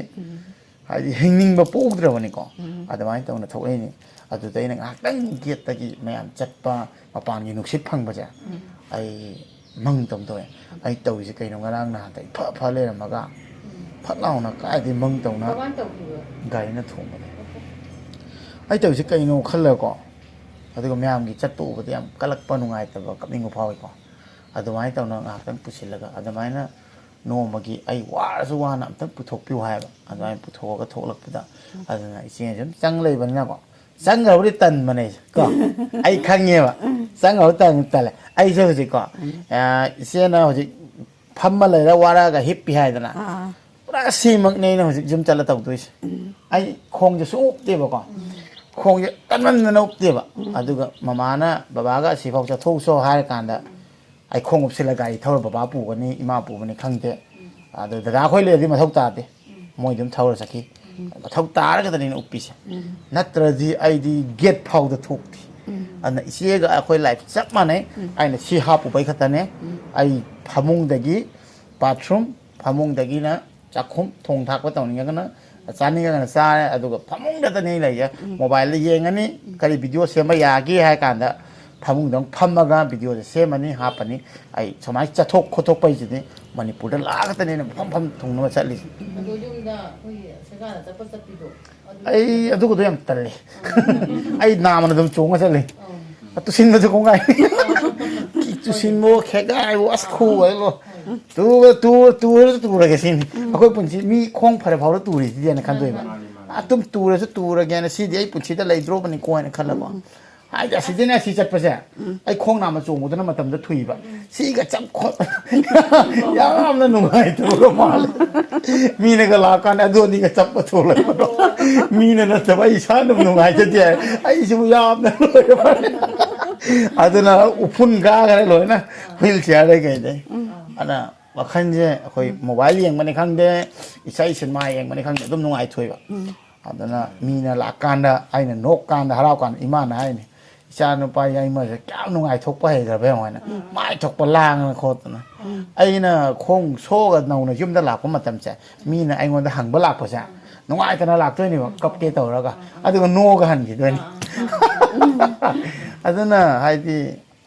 ꯍꯥꯏꯗꯤ ꯍꯤꯡꯅꯤꯡꯕ ꯄꯣꯛꯗ꯭ꯔꯕꯅꯤꯀꯣ ꯑꯗꯨꯃꯥꯏꯅ ꯇꯧꯅ ꯊꯣꯛꯂꯛꯏꯅꯤ ꯑꯗꯨꯗ ꯑꯩꯅ ꯉꯥꯏꯍꯥꯛꯇꯪ ꯒꯦꯠꯇꯒꯤ ꯃꯌꯥꯝ ꯆꯠꯄ ꯃꯄꯥꯟꯒꯤ ꯅꯨꯡꯁꯤꯠ ꯐꯪꯕꯁꯦ ꯑꯩ ꯃꯪꯇꯧ ꯇꯧꯋꯦ ꯑꯩ ꯇꯧꯔꯤꯁꯦ ꯀꯩꯅꯣ ꯉꯔꯥꯡ ꯅꯍꯥꯟꯗ ꯏꯐ ꯂꯩꯔꯝꯃꯒ ꯐꯠ ꯂꯥꯎꯅ ꯀꯥꯏꯗꯩ ꯃꯪ ꯇꯧꯅ ꯒꯥꯔꯤꯅ ꯊꯣꯡꯕꯅꯦ ꯑꯩ ꯇꯧꯔꯤꯁꯦ ꯀꯩꯅꯣ ꯈꯜꯂꯒꯀꯣ ꯑꯗꯨꯒ ꯃꯌꯥꯝꯒꯤ ꯆꯠꯄ ꯎꯕꯗ ꯌꯥꯝ ꯀꯜꯂꯛꯄ ꯅꯨꯡꯉꯥꯏꯇꯕ ꯀꯞꯅꯤꯡꯕ ꯐꯥꯎꯏꯀꯣ ꯑꯗꯨꯃꯥꯏꯅ ꯇꯧꯅ ꯉꯥꯏꯍꯥꯛꯇꯪ ꯄꯨꯁꯤꯜꯂꯒ ꯑꯗꯨꯃꯥꯏꯅ ꯅꯣꯡꯃꯒꯤ ꯑꯩ ꯋꯥꯔꯁꯨ ꯋꯥꯅ ꯑꯝꯇꯪ ꯄꯨꯊꯣꯛꯄꯤꯌꯨ ꯍꯥꯏꯕ ꯑꯗꯨꯃꯥꯏꯅ ꯄꯨꯊꯣꯛꯑꯒ ꯊꯣꯛꯂꯛꯄꯗ ꯑꯗꯨꯅ ꯏꯆꯦꯅ ꯁꯨꯝ ꯆꯪ ꯂꯩꯕꯅꯤꯅꯀꯣ ꯆꯪꯈ꯭ꯔꯕꯨꯗꯤ ꯇꯟꯕꯅꯦ ꯀꯣ ꯑꯩ ꯈꯪꯉꯦꯕ ꯆꯪꯈ꯭ꯔꯕ ꯇꯜꯂꯦ ꯑꯩꯁꯦ ꯍꯧꯖꯤꯛꯀꯣ ꯏꯆꯦꯅ ꯍꯧꯖꯤꯛ ꯐꯝꯃ ꯂꯩꯔ ꯋꯥꯔꯛꯑꯒ ꯍꯤꯞꯄꯤ ꯍꯥꯏꯗꯅ ꯄꯨꯔꯥ ꯁꯤꯃꯛꯅꯦ ꯑꯩꯅ ꯍꯧꯖꯤꯛ ꯖꯨꯝ ꯆꯠꯂ ꯇꯧꯗꯣꯏꯁꯦ ꯑꯩ ꯈꯣꯡꯁꯦ ꯁꯨꯡ ꯎꯞꯇꯦꯕꯀꯣ ꯈꯣꯡꯁꯦ ꯀꯟꯃꯟꯗꯅ ꯎꯞꯇꯦꯕ ꯑꯗꯨꯒ ꯃꯃꯥꯅ ꯕꯕꯥꯒ ꯑꯁꯤꯐꯥꯎ ꯆꯠꯊꯣꯛꯆꯣ ꯍꯥꯏꯔꯀꯥꯟꯗ ꯑꯩ ꯈꯣꯡ ꯎꯞꯁꯤꯜꯂꯒ ꯒꯥꯔꯤ ꯊꯧꯔ ꯕꯕꯥ ꯄꯨꯒꯅꯤ ꯏꯃꯥ ꯄꯨꯒꯅꯤ ꯈꯪꯗꯦ ꯑꯗꯨ ꯗꯗꯥ ꯑꯩꯈꯣꯏ ꯂꯩꯔꯗꯤ ꯃꯊꯧ ꯇꯥꯗꯦ ꯃꯣꯏ ꯑꯗꯨꯝ ꯊꯧꯔ ꯆꯠꯈꯤ ꯃꯊꯧ ꯇꯥꯔꯒꯗꯅꯤ ꯑꯩꯅ ꯎꯞꯄꯤꯁꯦ ꯅꯠꯇ꯭ꯔꯗꯤ ꯑꯩꯗꯤ ꯒꯦꯠ ꯐꯥꯎꯗ ꯊꯣꯛꯇꯦ ꯑꯗꯨꯅ ꯏꯆꯦꯒ ꯑꯩꯈꯣꯏ ꯂꯥꯏꯐ ꯆꯞ ꯃꯥꯟꯅꯩ ꯑꯩꯅ ꯁꯤ ꯍꯥꯞꯄꯨꯕꯩ ꯈꯛꯇꯅꯦ ꯑꯩ ꯐꯃꯨꯡꯗꯒꯤ ꯕꯥꯊꯔꯨꯝ ꯐꯃꯨꯡꯗꯒꯤꯅ ꯆꯥꯛꯈꯨꯝ ꯊꯣꯡ ꯊꯥꯛꯄ ꯇꯧꯅꯤꯡꯉꯒꯅ ꯆꯥꯅꯤꯡꯉꯒꯅ ꯆꯥꯔꯦ ꯑꯗꯨꯒ ꯐꯃꯨꯡꯗꯇꯅꯤ ꯂꯩꯁꯦ ꯃꯣꯕꯥꯏꯜꯗ ꯌꯦꯡꯉꯅꯤ ꯀꯔꯤ ꯚꯤꯗꯤꯑꯣ ꯁꯦꯝꯕ ꯌꯥꯒꯦ ꯍꯥꯏ ꯀꯥꯟꯗ ꯐꯃꯨꯡꯗ ꯐꯝꯃꯒ ꯚꯤꯗꯤꯑꯣꯁꯦ ꯁꯦꯝꯃꯅꯤ ꯍꯥꯞꯄꯅꯤ ꯑꯩ ꯁꯨꯃꯥꯏꯅ ꯆꯠꯊꯣꯛ ꯈꯣꯠꯇꯣꯛꯄꯩꯁꯤꯗꯤ ꯃꯅꯤꯄꯨꯔꯗ ꯂꯥꯛꯑꯒꯇꯅꯦꯅ ꯃꯐꯝ ꯊꯨꯡꯅꯕ ꯆꯠꯂꯤꯁꯦ ꯑꯗꯣ ꯌꯨꯝꯗ ꯑꯩꯈꯣꯏꯒꯤ ꯁꯔꯀꯥꯔꯅ ꯆꯠꯄꯤꯗꯣ ꯑꯩ ꯑꯗꯨꯒꯗꯣ ꯌꯥꯝ ꯇꯜꯂꯤ ꯑꯩ ꯅꯥꯃꯅ ꯑꯗꯨꯝ ꯆꯣꯡꯉ ꯆꯠꯂꯤ ꯇꯨꯁꯤꯟꯕꯁꯨ ꯀꯣꯡꯒꯥꯏ ꯇꯨꯁꯤꯟꯕꯣ ꯈꯦꯒꯥꯏꯕꯣ ꯑꯁ ꯈꯨꯒ ꯇꯨꯔꯁꯨ ꯇꯨꯔꯒꯦ ꯁꯤꯅꯤ ꯑꯩꯈꯣꯏ ꯄꯨꯟꯁꯤ ꯃꯤ ꯈꯣꯡ ꯐꯔ ꯐꯥꯎꯗ ꯇꯨꯔꯤꯁꯤꯗꯤꯅ ꯈꯟꯗꯣꯏꯕ ꯑꯗꯨꯝ ꯇꯨꯔꯁꯨ ꯇꯨꯔꯒꯦꯅ ꯁꯤꯗꯤ ꯑꯩ ꯄꯨꯟꯁꯤꯗ ꯂꯩꯗ꯭ꯔꯣꯕꯅꯤꯀꯣ ꯍꯥꯏꯅ ꯈꯜꯂꯀꯣ ꯍꯥꯏꯗꯤ ꯑꯁꯤꯗꯅ ꯑꯁꯤ ꯆꯠꯄꯁꯦ ꯑꯩ ꯈꯣꯡ ꯅꯥꯝꯃ ꯆꯣꯡꯕꯗꯨꯅ ꯃꯇꯝꯗ ꯊꯨꯏꯕ ꯁꯤꯒ ꯆꯞ ꯈꯣꯠ ꯌꯥꯝꯅ ꯅꯨꯡꯉꯥꯏꯇꯕꯒ ꯃꯥꯜꯂꯦ ꯃꯤꯅꯒ ꯂꯥꯛꯀꯥꯟꯗ ꯑꯗꯨꯅꯤꯒ ꯆꯞꯄ ꯊꯣꯛꯂꯛꯄꯗꯣ ꯃꯤꯅ ꯅꯠꯇꯕ ꯑꯩ ꯏꯁꯥꯅ ꯅꯨꯡꯉꯥꯏꯖꯗꯦ ꯑꯩꯁꯤꯕꯨ ꯌꯥꯝꯅ ꯂꯣꯏꯔꯦ ꯑꯗꯨꯅ ꯎꯐꯨꯟ ꯀꯥꯈ꯭ꯔꯦ ꯂꯣꯏꯅ ꯋꯤꯜ ꯆꯤꯌꯔꯗꯩ ꯀꯩꯗꯩ ꯑꯗꯨꯅ ꯋꯥꯈꯜꯁꯦ ꯑꯩꯈꯣꯏ ꯃꯣꯕꯥꯏꯜ ꯌꯦꯡꯕꯅꯤ ꯈꯪꯗꯦ ꯏꯁꯩ ꯁꯤꯅꯦꯃꯥ ꯌꯦꯡꯕꯅꯤ ꯈꯪꯗꯦ ꯑꯗꯨꯝ ꯅꯨꯡꯉꯥꯏꯊꯣꯛꯏꯕ ꯑꯗꯨꯅ ꯃꯤꯅ ꯂꯥꯛꯀꯥꯟꯗ ꯑꯩꯅ ꯅꯣꯛꯀꯥꯟꯗ ꯍꯔꯥꯎꯀꯥꯟꯗ ꯏꯃꯥꯅ ꯍꯥꯏꯅꯤ ꯏꯆꯥ ꯅꯨꯄꯥ ꯌꯥꯏꯃꯁꯦ ꯀꯌꯥꯝ ꯅꯨꯡꯉꯥꯏꯊꯣꯛꯄ ꯍꯩꯈ꯭ꯔꯕ ꯌꯦꯡꯉꯣ ꯍꯥꯏꯅ ꯃꯥꯏ ꯊꯣꯛꯄ ꯂꯥꯡꯗꯅ ꯈꯣꯠꯇꯅ ꯑꯩꯅ ꯈꯣꯡ ꯁꯣꯛꯑꯒ ꯅꯧꯅ ꯌꯨꯝꯗ ꯂꯥꯛꯄ ꯃꯇꯝꯁꯦ ꯃꯤꯅ ꯑꯩꯉꯣꯟꯗ ꯍꯪꯕ ꯂꯥꯛꯄꯁꯦ ꯅꯨꯡꯉꯥꯏꯇꯅ ꯂꯥꯛꯇꯣꯏꯅꯦꯕ ꯀꯞꯀꯦ ꯇꯧꯔꯒ ꯑꯗꯨꯒ ꯅꯣꯛꯑꯒ ꯍꯟꯈꯤꯗꯣꯏꯅꯤ ꯑꯗꯨꯅ ꯍꯥꯏꯗꯤ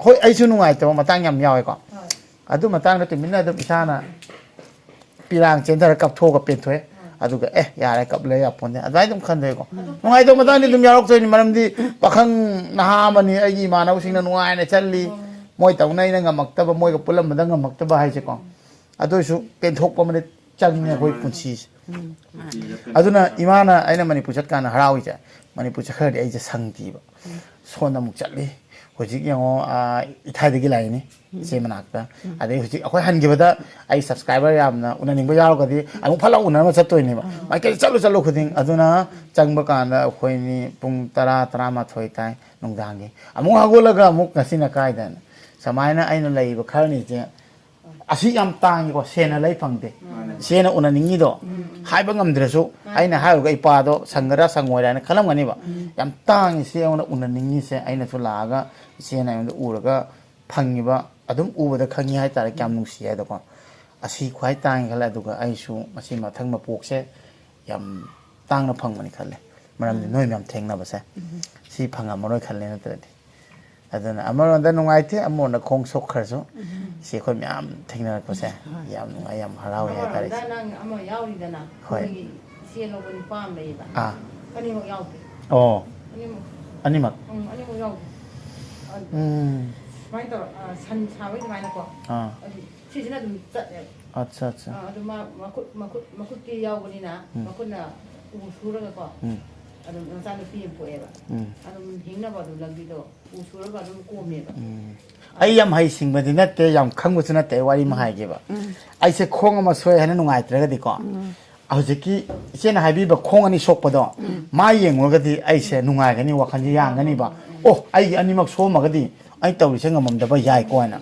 ꯍꯣꯏ ꯑꯩꯁꯨ ꯅꯨꯡꯉꯥꯏꯇꯕ ꯃꯇꯥꯡ ꯌꯥꯝ ꯌꯥꯎꯋꯦꯀꯣ ꯑꯗꯨ ꯃꯇꯥꯡꯗ ꯇꯨꯃꯤꯟꯅ ꯑꯗꯨꯝ ꯏꯁꯥꯅ ꯄꯤꯔꯥꯡ ꯆꯦꯟꯊꯔ ꯀꯞꯊꯣꯛꯑꯒ ꯄꯦꯟꯊꯣꯛꯑꯦ ꯑꯗꯨꯒ ꯌꯥꯔꯦ ꯀꯞꯂꯦ ꯌꯥꯄꯣꯟꯗꯦ ꯑꯗꯨꯃꯥꯏꯅ ꯑꯗꯨꯝ ꯈꯟꯗꯣꯏꯀꯣ ꯅꯨꯡꯉꯥꯏꯇꯕ ꯃꯇꯥꯡꯗꯤ ꯑꯗꯨꯝ ꯌꯥꯎꯔꯛꯇꯣꯏꯅꯤ ꯃꯔꯝꯗꯤ ꯄꯥꯈꯪ ꯅꯍꯥ ꯑꯃꯅꯤ ꯑꯩꯒꯤ ꯏꯃꯥꯟꯅꯕꯁꯤꯡꯅ ꯅꯨꯡꯉꯥꯏꯅ ꯆꯠꯂꯤ ꯃꯣꯏ ꯇꯧꯅ ꯑꯩꯅ ꯉꯝꯃꯛꯇꯕ ꯃꯣꯏꯒ ꯄꯨꯜꯂꯝꯕꯗ ꯉꯝꯃꯛꯇꯕ ꯍꯥꯏꯁꯦꯀꯣ ꯑꯗꯨꯏꯁꯨ ꯄꯦꯟꯊꯣꯛꯄ ꯑꯃꯗꯤ ꯆꯪꯉꯦ ꯑꯩꯈꯣꯏ ꯄꯨꯟꯁꯤꯁꯦ ꯑꯗꯨꯅ ꯏꯃꯥꯅ ꯑꯩꯅ ꯃꯅꯤꯄꯨꯔ ꯆꯠꯀꯥꯟꯗ ꯍꯔꯥꯎꯏꯁꯦ ꯃꯅꯤꯄꯨꯔ ꯆꯠꯈ꯭ꯔꯗꯤ ꯑꯩꯁꯦ ꯁꯪꯗꯦꯕ ꯁꯣꯟꯗ ꯑꯃꯨꯛ ꯆꯠꯂꯤ ꯍꯧꯖꯤꯛ ꯌꯦꯡꯉꯣ ꯏꯊꯥꯏꯗꯒꯤ ꯂꯥꯛꯏꯅꯤ ꯏꯆꯦ ꯃꯅꯥꯛꯇ ꯑꯗꯩ ꯍꯧꯖꯤꯛ ꯑꯩꯈꯣꯏ ꯍꯟꯈꯤꯕꯗ ꯑꯩ ꯁꯕꯁꯀ꯭ꯔꯥꯏꯕꯔ ꯌꯥꯝꯅ ꯎꯅꯅꯤꯡꯕ ꯌꯥꯎꯔꯒꯗꯤ ꯑꯃꯨꯛ ꯐꯠ ꯂꯥꯎ ꯎꯅꯔꯒ ꯆꯠꯇꯣꯏꯅꯦꯕ ꯃꯥꯏꯀꯩ ꯆꯠꯂꯨ ꯈꯨꯗꯤꯡ ꯑꯗꯨꯅ ꯆꯪꯕ ꯀꯥꯟꯗ ꯑꯩꯈꯣꯏꯅꯤ ꯄꯨꯡ 10-11 ꯇꯥꯏ ꯅꯨꯡꯗꯥꯡꯒꯤ ꯑꯃꯨꯛ ꯍꯧꯒꯠꯂꯒ ꯑꯃꯨꯛ ꯉꯁꯤꯅ ꯀꯥꯏꯗꯅ ꯁꯨꯃꯥꯏꯅ ꯑꯩꯅ ꯂꯩꯔꯤꯕ ꯈꯔꯅꯤꯁꯦ ꯑꯁꯤ ꯌꯥꯝ ꯇꯥꯡꯉꯤꯀꯣ ꯁꯦꯅ ꯂꯩ ꯐꯪꯗꯦ ꯁꯦꯅ ꯎꯅꯅꯤꯡꯉꯤꯗꯣ ꯍꯥꯏꯕ ꯉꯝꯗ꯭ꯔꯁꯨ ꯑꯩꯅ ꯍꯥꯏꯔꯨꯒ ꯏꯄꯥꯗꯣ ꯁꯪꯒꯔꯥ ꯁꯪꯉꯣꯏꯔ ꯍꯥꯏꯅ ꯈꯜꯂꯝꯒꯅꯤꯕ ꯌꯥꯝ ꯇꯥꯡꯉꯤ ꯏꯆꯦ ꯑꯩꯉꯣꯟꯗ ꯎꯅꯅꯤꯡꯉꯤꯁꯦ ꯑꯩꯅꯁꯨ ꯂꯥꯛꯑꯒ ꯏꯆꯦꯅ ꯑꯩꯉꯣꯟꯗ ꯎꯔꯒ ꯐꯪꯉꯤꯕ ꯑꯗꯨꯝ ꯎꯕꯗ ꯈꯪꯉꯤ ꯍꯥꯏꯇꯥꯔꯦ ꯀꯌꯥꯝ ꯅꯨꯡꯁꯤ ꯍꯥꯏꯗꯣꯀꯣ ꯑꯁꯤ ꯈ꯭ꯋꯥꯏ ꯇꯥꯡꯉꯤ ꯈꯜꯂꯦ ꯑꯗꯨꯒ ꯑꯩꯁꯨ ꯃꯁꯤ ꯃꯊꯪ ꯃꯄꯣꯛꯁꯦ ꯌꯥꯝ ꯇꯥꯡꯅ ꯐꯪꯕꯅꯤ ꯈꯜꯂꯦ ꯃꯔꯝꯗꯤ ꯅꯣꯏ ꯃꯌꯥꯝ ꯊꯦꯡꯅꯕꯁꯦ ꯁꯤ ꯐꯪꯉꯝꯃꯔꯣꯏ ꯈꯜꯂꯦ ꯅꯠꯇ꯭ꯔꯗꯤ ꯑꯗꯨꯅ ꯑꯃꯔꯣꯝꯗ ꯅꯨꯡꯉꯥꯏꯇꯦ ꯑꯃꯔꯣꯝꯗ ꯈꯣꯡ ꯁꯣꯛꯈ꯭ꯔꯁꯨ ꯁꯤ ꯑꯩꯈꯣꯏ ꯃꯌꯥꯝ ꯊꯦꯡꯅꯔꯛꯄꯁꯦ ꯌꯥꯝ ꯅꯨꯡꯉꯥꯏ ꯌꯥꯝ ꯍꯔꯥꯎꯋꯦ ꯍꯥꯏꯇꯥꯔꯦ ꯑꯃꯔꯣꯝꯗ ꯅꯪ ꯑꯃ ꯌꯥꯎꯔꯤꯗꯅ ꯍꯣꯏ. ꯑꯩꯈꯣꯏꯒꯤ ꯏꯆꯦ ꯂꯧꯕ ꯅꯨꯄꯥ ꯑꯃ ꯂꯩꯌꯦꯕ ꯑꯥ ꯑꯅꯤꯃꯛ ꯌꯥꯎꯗꯦ ꯑꯣ ꯑꯅꯤꯃꯛ ꯑꯅꯤꯃꯛ ꯑꯅꯤꯃꯛ ꯌꯥꯎꯗꯦ ꯁꯨꯃꯥꯏꯅ ꯇꯧꯔ ꯁꯟ ꯁꯥꯕꯒꯤ ꯑꯗꯨꯃꯥꯏꯅꯀꯣ ꯑꯥ ꯑꯗꯨ ꯁꯤꯁꯤꯅ ꯑꯗꯨꯝ ꯆꯠꯂꯦꯕ ꯑꯠꯆꯥ ꯑꯠꯆꯥ ꯑꯗꯨ ꯃꯥ ꯃꯈꯨꯠꯇꯤ ꯌꯥꯎꯕꯅꯤ나 ꯃꯈꯨꯠꯅ ꯎ ꯁꯨꯔꯒꯀꯣ ꯑꯗꯨꯝ ꯃꯆꯥꯅꯨꯄꯤ ꯑꯃ ꯄꯣꯛꯑꯦꯕ ꯑꯗꯨꯝ ꯍꯤꯡꯅꯕ ꯑꯗꯨꯝ ꯂꯝꯕꯤꯗꯣ ꯎ ꯁꯨꯔꯒ ꯑꯗꯨꯝ ꯀꯣꯝꯃꯦꯕ ꯑꯩ ꯌꯥꯝ ꯍꯩꯁꯤꯡꯕꯗꯤ ꯅꯠꯇꯦ ꯌꯥꯝ ꯈꯪꯕꯁꯨ ꯅꯠꯇꯦ ꯑꯩ ꯋꯥꯔꯤ ꯑꯃ ꯍꯥꯏꯒꯦꯕ ꯑꯩꯁꯦ ꯈꯣꯡ ꯑꯃ ꯁꯣꯛꯑꯦ ꯍꯥꯏꯅ ꯅꯨꯡꯉꯥꯏꯇ꯭ꯔꯒꯗꯤꯀꯣ ꯍꯧꯖꯤꯛꯀꯤ ꯏꯆꯦꯅ ꯍꯥꯏꯕꯤꯕ ꯈꯣꯡ ꯑꯅꯤ ꯁꯣꯛꯄꯗꯣ ꯃꯥ ꯌꯦꯡꯉꯨꯔꯒꯗꯤ ꯑꯩꯁꯦ ꯅꯨꯡꯉꯥꯏꯒꯅꯤ ꯋꯥꯈꯜꯁꯦ ꯌꯥꯡꯒꯅꯤꯕ ꯑꯣ ꯑꯩꯒꯤ ꯑꯅꯤꯃꯛ ꯁꯣꯛꯑꯝꯃꯒꯗꯤ ꯑꯩ ꯇꯧꯔꯤꯁꯦ ꯉꯝꯃꯝꯗꯕ ꯌꯥꯏꯀꯣ ꯍꯥꯏꯅ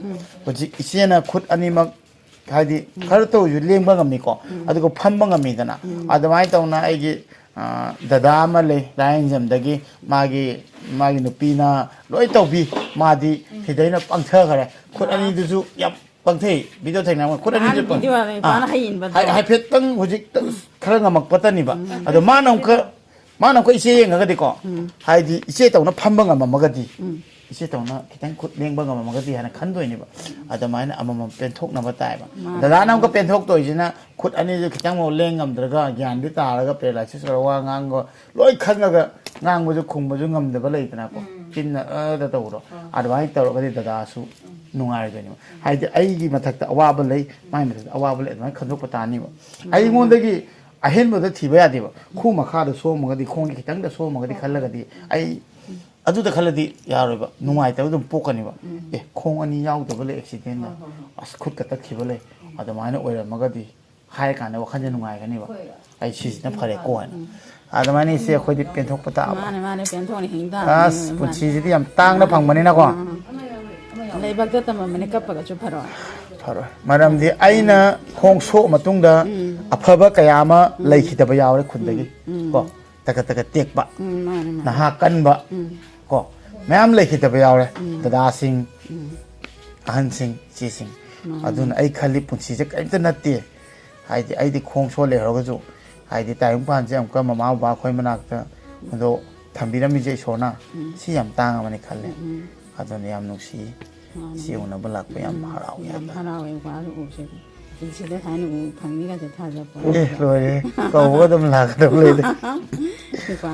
ꯍꯧꯖꯤꯛ ꯏꯆꯦꯅ ꯈꯨꯠ ꯑꯅꯤꯃꯛ ꯍꯥꯏꯗꯤ ꯈꯔ ꯇꯧꯔꯁꯨ ꯂꯦꯡꯕ ꯉꯝꯃꯤꯀꯣ ꯑꯗꯨꯒ ꯐꯝꯕ ꯉꯝꯃꯤꯗꯅ ꯑꯗꯨꯃꯥꯏꯅ ꯇꯧꯅ ꯑꯩꯒꯤ ꯗꯗꯥ ꯑꯃ ꯂꯩ ꯂꯥꯏꯌꯦꯡꯖꯝꯗꯒꯤ ꯃꯥꯒꯤ ꯅꯨꯄꯤꯅ ꯂꯣꯏ ꯇꯧꯕꯤ ꯃꯥꯗꯤ ꯁꯤꯗꯩꯅ ꯄꯪꯊꯈꯔꯦ ꯈꯨꯠ ꯑꯅꯤꯗꯨꯁꯨ ꯌꯥꯝ ꯄꯪꯊꯩ ꯚꯤꯗꯤꯑꯣ ꯊꯦꯡꯅꯕ ꯈꯨꯠ ꯑꯅꯤꯗꯨ ꯍꯥꯏꯐꯦꯠꯇꯪ ꯍꯧꯖꯤꯛ ꯈꯔ ꯉꯝꯃꯛꯄꯇꯅꯤꯕ ꯑꯗꯣ ꯃꯥꯅ ꯑꯃꯨꯛꯀ ꯏꯆꯦ ꯌꯦꯡꯉꯒꯗꯤꯀꯣ ꯍꯥꯏꯗꯤ ꯏꯆꯦ ꯇꯧꯅ ꯐꯝꯕ ꯉꯝꯃꯝꯃꯒꯗꯤ ꯏꯆꯦ ꯇꯧꯅ ꯈꯤꯇꯪ ꯈꯨꯠ ꯂꯦꯡꯕ ꯉꯝꯃꯝꯃꯒꯗꯤ ꯍꯥꯏꯅ ꯈꯟꯗꯣꯏꯅꯦꯕ ꯑꯗꯨꯃꯥꯏꯅ ꯑꯃꯃꯝ ꯄꯦꯟꯊꯣꯛꯅꯕ ꯇꯥꯏꯕ ꯗꯗꯥꯅ ꯑꯃꯨꯛꯀ ꯄꯦꯟꯊꯣꯛꯇꯣꯏꯁꯤꯅ ꯈꯨꯠ ꯑꯅꯤꯁꯨ ꯈꯤꯇꯪ ꯂꯦꯡ ꯉꯝꯗ꯭ꯔꯒ ꯒ꯭ꯌꯥꯟꯗꯤ ꯇꯥꯔꯒ ꯄꯦꯔꯥꯂꯥꯏꯁꯤꯁ ꯑꯣꯏꯔ ꯋꯥ ꯉꯥꯡꯕ ꯂꯣꯏ ꯈꯪꯉꯒ ꯉꯥꯡꯕꯁꯨ ꯈꯨꯝꯕꯁꯨ ꯉꯝꯗꯕ ꯂꯩꯗꯅꯀꯣ ꯆꯤꯟꯅ ꯇꯧꯕꯗꯣ ꯑꯗꯨꯃꯥꯏꯅ ꯇꯧꯔꯒꯗꯤ ꯗꯗꯥꯁꯨ ꯅꯨꯡꯉꯥꯏꯔꯣꯏꯗꯣꯏꯅꯦꯕ ꯍꯥꯏꯗꯤ ꯑꯩꯒꯤ ꯃꯊꯛꯇ ꯑꯋꯥꯕ ꯂꯩ ꯃꯥꯒꯤ ꯃꯊꯛꯇ ꯑꯋꯥꯕ ꯂꯩ ꯑꯗꯨꯃꯥꯏꯅ ꯈꯟꯗꯣꯛꯄ ꯇꯥꯅꯤꯕ ꯑꯩꯉꯣꯟꯗꯒꯤ ꯑꯍꯦꯟꯕꯗ ꯊꯤꯕ ꯌꯥꯗꯦꯕ ꯈꯨ ꯃꯈꯥꯗ ꯁꯣꯛꯑꯝꯃꯒꯗꯤ ꯈꯣꯡꯒꯤ ꯈꯤꯇꯪꯗ ꯁꯣꯛꯑꯝꯃꯒꯗꯤ ꯈꯜꯂꯒꯗꯤ ꯑꯩ ꯑꯗꯨꯗ ꯈꯜꯂꯗꯤ ꯌꯥꯔꯣꯏꯕ ꯅꯨꯡꯉꯥꯏꯇꯕ ꯑꯗꯨꯝ ꯄꯣꯛꯀꯅꯤꯕ ꯑꯦ ꯈꯣꯡ ꯑꯅꯤ ꯌꯥꯎꯗꯕ ꯂꯩ ꯑꯦꯛꯁꯤꯗꯦꯟꯗ ꯑꯁ ꯈꯨꯠꯀ ꯇꯠꯈꯤꯕ ꯂꯩ ꯑꯗꯨꯃꯥꯏꯅ ꯑꯣꯏꯔꯝꯃꯒꯗꯤ ꯍꯥꯏꯔꯀꯥꯟꯗ ꯋꯥꯈꯜꯁꯦ ꯅꯨꯡꯉꯥꯏꯒꯅꯤꯕ ꯑꯩ ꯁꯤꯁꯤꯅ ꯐꯔꯦꯀꯣ ꯍꯥꯏꯅ ꯑꯗꯨꯃꯥꯏꯅ ꯏꯆꯦ ꯑꯩꯈꯣꯏꯗꯤ ꯄꯦꯟꯊꯣꯛꯄ ꯇꯥꯕ ꯃꯥꯅꯦ ꯄꯦꯟꯊꯣꯛꯅꯤ ꯍꯤꯡꯗ ꯑꯁ ꯄꯨꯟꯁꯤꯁꯤꯗꯤ ꯌꯥꯝ ꯇꯥꯡꯅ ꯐꯪꯕꯅꯤꯅꯀꯣ ꯂꯩꯕꯥꯛꯇ ꯇꯝꯃꯝꯕꯅꯤ ꯀꯞꯄꯒꯁꯨ ꯐꯔꯣꯏ ꯐꯔꯣꯏ ꯃꯔꯝꯗꯤ ꯑꯩꯅ ꯈꯣꯡ ꯁꯣꯛ ꯃꯇꯨꯡꯗ ꯑꯐꯕ ꯀꯌా ꯑꯃ ꯂꯩꯈꯤꯗꯕ ꯌꯥꯎꯔꯦ ꯈꯨꯟꯗꯒꯤ ꯀꯣ ꯇꯒꯠ ꯇꯦꯛꯄ ꯅꯍꯥ ꯀꯟꯕ ꯀꯣ ꯃꯌꯥꯝ ꯂꯩꯈꯤꯗꯕ ꯌꯥꯎꯔꯦ ꯗꯗꯥꯁꯤꯡ ꯑꯍꯟꯁꯤꯡ ꯏꯆꯦꯁꯤꯡ ꯑꯗꯨꯅ ꯑꯩ ꯈꯜꯂꯤ ꯄꯨꯟꯁꯤꯁꯦ ꯀꯔꯤꯝꯇ ꯅꯠꯇꯦ ꯍꯥꯏꯗꯤ ꯑꯩꯗꯤ ꯈꯣꯡ ꯁꯣꯛ ꯂꯩꯍꯧꯔꯒꯁꯨ ꯍꯥꯏꯗꯤ ꯇꯥꯏꯕꯪꯄꯥꯟꯁꯦ ꯑꯃꯨꯛꯀ ꯃꯃꯥ ꯕꯕꯥ ꯑꯩꯈꯣꯏ ꯃꯅꯥꯛꯇ ꯑꯗꯣ ꯊꯝꯕꯤꯔꯝꯃꯤꯁꯦ ꯏꯁꯣꯔꯅ ꯁꯤ ꯌꯥꯝ ꯇꯥꯡꯉꯕꯅꯤ ꯈꯜꯂꯦ ꯑꯗꯨꯅ ꯌꯥꯝ ꯅꯨꯡꯁꯤ ꯁꯤ ꯎꯅꯕ ꯂꯥꯛꯄ ꯌꯥꯝ ꯍꯔꯥꯎꯏ ꯌꯥꯝ ꯍꯔꯥꯎꯋꯦ ꯋꯥꯁꯨ ꯎꯁꯦ ꯄꯨꯟꯁꯤꯗ ꯊꯥꯏꯅ ꯐꯪꯅꯤꯒꯁꯦ ꯊꯥꯖꯕ ꯂꯣꯏꯔꯦ ꯀꯧꯕꯒ ꯑꯗꯨꯝ ꯂꯥꯛꯀꯗꯕ ꯂꯩꯗꯦ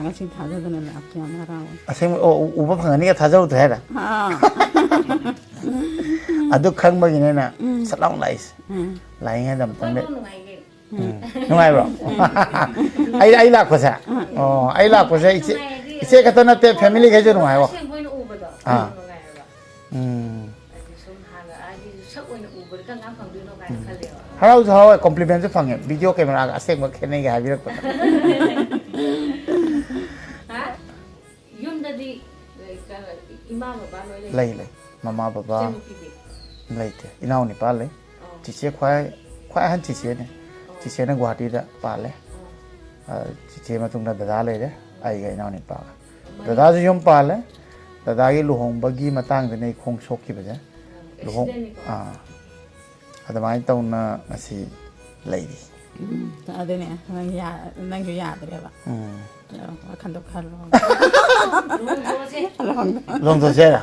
ꯉꯁꯤ ꯊꯥꯖꯗꯅ ꯂꯥꯛꯄ ꯌꯥꯝ ꯍꯔꯥꯎꯋꯦ ꯑꯁꯦꯡꯕ ꯎꯕ ꯐꯪꯒꯅꯤꯒ ꯊꯥꯖꯍꯧꯗ꯭ꯔꯦ ꯍꯥꯏꯔ ꯑꯗꯨ ꯈꯪꯕꯒꯤꯅꯦꯅ ꯁꯠ ꯂꯥꯎ ꯂꯥꯛꯏꯁꯦ ꯂꯥꯛꯏꯉꯩꯗ ꯑꯃꯇꯪꯗ ꯅꯨꯡꯉꯥꯏꯕ꯭ꯔꯣ ꯑꯩ ꯂꯥꯛꯄꯁꯦ ꯑꯣ ꯑꯩ ꯂꯥꯛꯄꯁꯦ ꯏꯆꯦ ꯈꯛꯇ ꯅꯠꯇꯦ ꯐꯦꯃꯤꯂꯤꯈꯩꯁꯨ ꯅꯨꯡꯉꯥꯏꯕꯣ ꯍꯔꯥꯎꯁꯨ ꯍꯔꯥꯎꯋꯦ ꯀꯣꯝꯄ꯭ꯂꯤꯃꯦꯟꯁꯨ ꯐꯪꯉꯦ ꯚꯤꯗꯤꯑꯣ ꯀꯦꯃꯦꯔꯥꯒ ꯑꯁꯦꯡꯕ ꯈꯦꯠꯅꯩꯒ ꯍꯥꯏꯕꯤꯔꯛꯄꯗ ꯌꯨꯝꯗꯗꯤ ꯏꯃꯥ ꯕꯕꯥ ꯂꯣꯏ ꯂꯩ ꯃꯃꯥ ꯕꯕꯥ ꯂꯩꯇꯦ ꯏꯅꯥꯎ ꯅꯤꯄꯥ ꯂꯩ ꯆꯤꯆꯦ ꯈ꯭ꯋꯥꯏ ꯑꯍꯟ ꯆꯤꯆꯦꯅꯦ ꯆꯤꯆꯦꯅ ꯒꯨꯋꯥꯍꯥꯇꯤꯗ ꯄꯥꯜꯂꯦ ꯆꯤꯆꯦ ꯃꯇꯨꯡꯗ ꯗꯗꯥ ꯂꯩꯔꯦ ꯑꯩꯒ ꯏꯅꯥꯎ ꯅꯤꯄꯥꯒ ꯗꯗꯥꯁꯨ ꯌꯨꯝ ꯄꯥꯜꯂꯦ ꯗꯗꯥꯒꯤ ꯂꯨꯍꯣꯡꯕꯒꯤ ꯃꯇꯥꯡꯗꯅꯤ ꯑꯩ ꯈꯣꯡ ꯁꯣꯛꯈꯤꯕꯁꯦ ꯑꯗꯨꯃꯥꯏꯅ ꯇꯧꯅ ꯉꯁꯤ ꯂꯩꯔꯤ ꯑꯗꯨꯅꯦ ꯅꯪꯁꯨ ꯌꯥꯗ꯭ꯔꯦꯕ ꯋꯥꯈꯟꯗꯣ ꯈꯜꯂꯣ ꯂꯣꯡꯊꯣꯛꯁꯦꯔ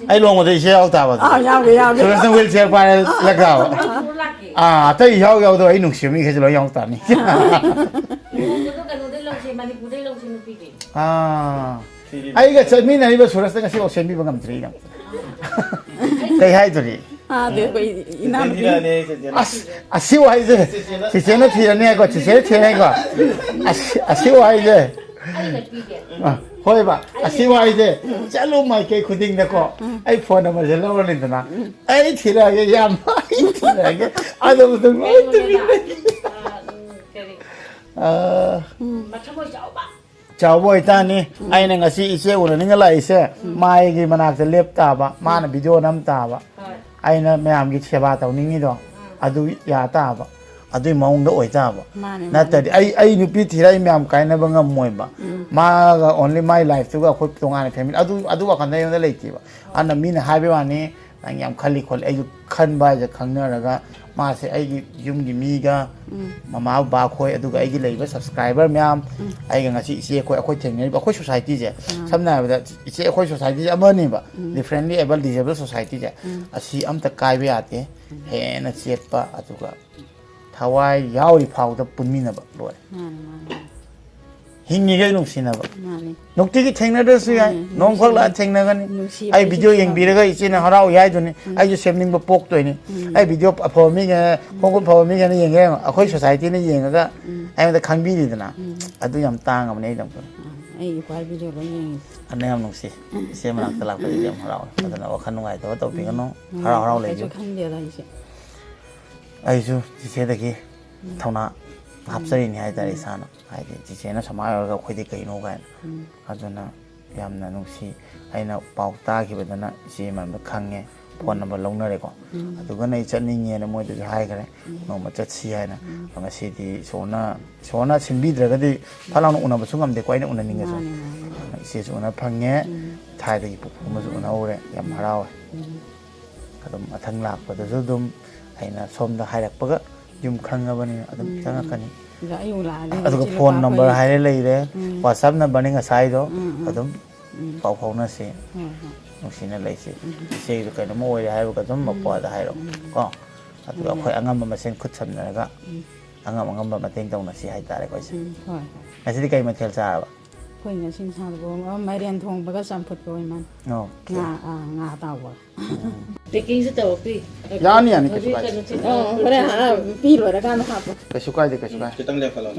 ꯑꯩ ꯂꯣꯡꯕꯗ ꯏꯆꯦ ꯌꯥꯎ ꯇꯥꯕ ꯁꯨꯔꯦꯁꯅ ꯋꯤꯜ ꯆꯤꯌꯔ ꯄꯥꯏꯔ ꯂꯥꯛꯇꯥꯕ ꯑꯇꯩ ꯌꯥꯎꯗꯣ ꯑꯩ ꯅꯨꯡꯁꯤꯕ ꯃꯤꯈꯩꯁꯦ ꯂꯣꯏ ꯌꯥꯎ ꯇꯥꯅꯤ ꯑꯩꯒ ꯆꯠꯃꯤꯟꯅꯔꯤꯕ ꯁꯨꯔꯁꯇ ꯉꯁꯤ ꯁꯦꯝꯕꯤꯕ ꯉꯝꯗ꯭ꯔꯤ ꯀꯩ ꯍꯥꯏꯗꯣꯔꯤ ꯑꯁꯤ ꯋꯥꯍꯩꯁꯦ ꯆꯤꯆꯦꯅ ꯊꯤꯔꯅꯤꯀꯣ ꯆꯤꯆꯦꯅ ꯊꯤꯔꯅꯤꯀꯣ ꯑꯁꯤ ꯋꯥꯍꯩꯁꯦ ꯍꯣꯏꯕ ꯑꯁꯤ ꯋꯥꯍꯩꯁꯦ ꯆꯠꯂꯨ ꯃꯥꯏꯀꯩ ꯈꯨꯗꯤꯡꯗꯀꯣ ꯑꯩ ꯐꯣꯟ ꯅꯝꯕꯔꯁꯦ ꯂꯧꯔꯅꯤꯗꯅ ꯑꯩ ꯊꯤꯔꯛꯑꯒꯦ ꯌꯥꯝ ꯑꯩ ꯊꯤꯔꯛꯑꯒꯦ ꯑꯗꯨ ꯃꯇꯨꯡ ꯆꯥꯎꯕ ꯑꯣꯏꯇꯥꯔꯅꯤ ꯑꯩꯅ ꯉꯁꯤ ꯏꯆꯦ ꯎꯅꯅꯤꯡꯉ ꯂꯥꯛꯏꯁꯦ ꯃꯥꯏꯒꯤ ꯃꯅꯥꯛꯇ ꯂꯦꯞ ꯇꯥꯕ ꯃꯥꯅ ꯚꯤꯗꯤꯑꯣ ꯅꯝ ꯇꯥꯕ ꯑꯩꯅ ꯃꯌꯥꯝꯒꯤ ꯁꯦꯕꯥ ꯇꯧꯅꯤꯡꯉꯤꯗꯣ ꯑꯗꯨ ꯌꯥ ꯇꯥꯕ ꯑꯗꯨꯏ ꯃꯑꯣꯡꯗ ꯑꯣꯏꯇꯥꯕ ꯅꯠꯇ꯭ꯔꯗꯤ ꯑꯩ ꯅꯨꯄꯤ ꯊꯤꯔ ꯑꯩ ꯃꯌꯥꯝ ꯀꯥꯏꯅꯕ ꯉꯝꯃꯣꯏꯕ ꯃꯥꯒ ꯑꯣꯟꯂꯤ ꯃꯥꯏ ꯂꯥꯏꯐꯇꯨꯒ ꯑꯩꯈꯣꯏ ꯇꯣꯉꯥꯟꯅ ꯐꯦꯃꯤꯂꯤ ꯑꯗꯨ ꯋꯥꯈꯜꯗ ꯑꯩꯉꯣꯟꯗ ꯂꯩꯇꯦꯕ ꯑꯗꯨꯅ ꯃꯤꯅ ꯍꯥꯏꯕ ꯋꯥꯅꯤ ꯅꯪ ꯌꯥꯝ ꯈꯜꯂꯤ ꯈꯣꯠꯂꯤ ꯑꯩꯁꯨ ꯈꯟꯕ ꯍꯥꯏꯁꯦ ꯈꯪꯅꯔꯒ मासे युमगी मीगा ममा बा खोय अदुगा आइगी लेबा सब्सक्राइबर म्याम आइगा ngasi इसे अखोय थेंगनेबा अखोय सोसाइटी जे समना हाबदा इसे अखोय सोसाइटी अमनेबा डिफरेंटली एबल डिसेबल सोसाइटी जे असि अमता कायबे आते हेना चेतपा अदुगा थवाय यावरी फाउदा पुनमिनबा लोय हिंगिगे नुसिनबा नुक्तिगी थेंगनदसु याय नोंफगला थेंगनगनि आई वीडियो यंगबिरगा इचेना हराव याय दुनि आई जो सेमनिंग पोक तोयनि आई वीडियो फॉर्मिंग होंगुन फॉर्मिंग ने यंगे अखोय सोसाइटी ने यंगगा आई मदा खंगबिदिना अदु याम तांगमने एकदम आई क्वार वीडियो लो यंग अने हम नुसी इसे मनाक लाक पदि याम हराव अदना वखन नुगाय तो तोपिगनो हराव हराव लेजु खंगदेदा इसे आइजु जिसेदगी थौना हापसरिनि हायतारे साना हायदे जिसेना समायरगा खोइदे कइनो गाय अदना यामना नुसी आइना पाउ ताखिबदना इसे मनबा खंगे फोन नंबर लौनरेको अदुगा नै चनिङेना मोइदु हायगरे नोमा चछि हायना ngasiदी सोना सिनबिद्रगदि फलाउन उनबसु ngamde कोइना उननिङसु इसे सुना फंगे थाइदगी पुपुमसु उनौरे याम हराव अदम अथंग लाकपदसु दुम आइना सोमदा हायरकपगा युम खंगबनि अदम चंगकनि अदुगा फोन नंबर हायरे लेरे व्हाट्सएप नंबर निंगा साइदो अदम पाउ फाउनसे नुसिना लेसे इसे कइनो मो ओइरे हायबगा दम मपवादा हायरो को अदुगा खोय अंगम मसेन खुद समनरगा अंगम मतेंग तौनसी हायतारे कोइसे होय असिदि कइ मथेल चाबा खोय नसिन साबो माइरेन थोंबगा चमफुट कोइ मान nga tawa Picking sa tawpi. यानी कइसु काय kore ha pi lo ra kan ha po कइसु काय Kitang level lang.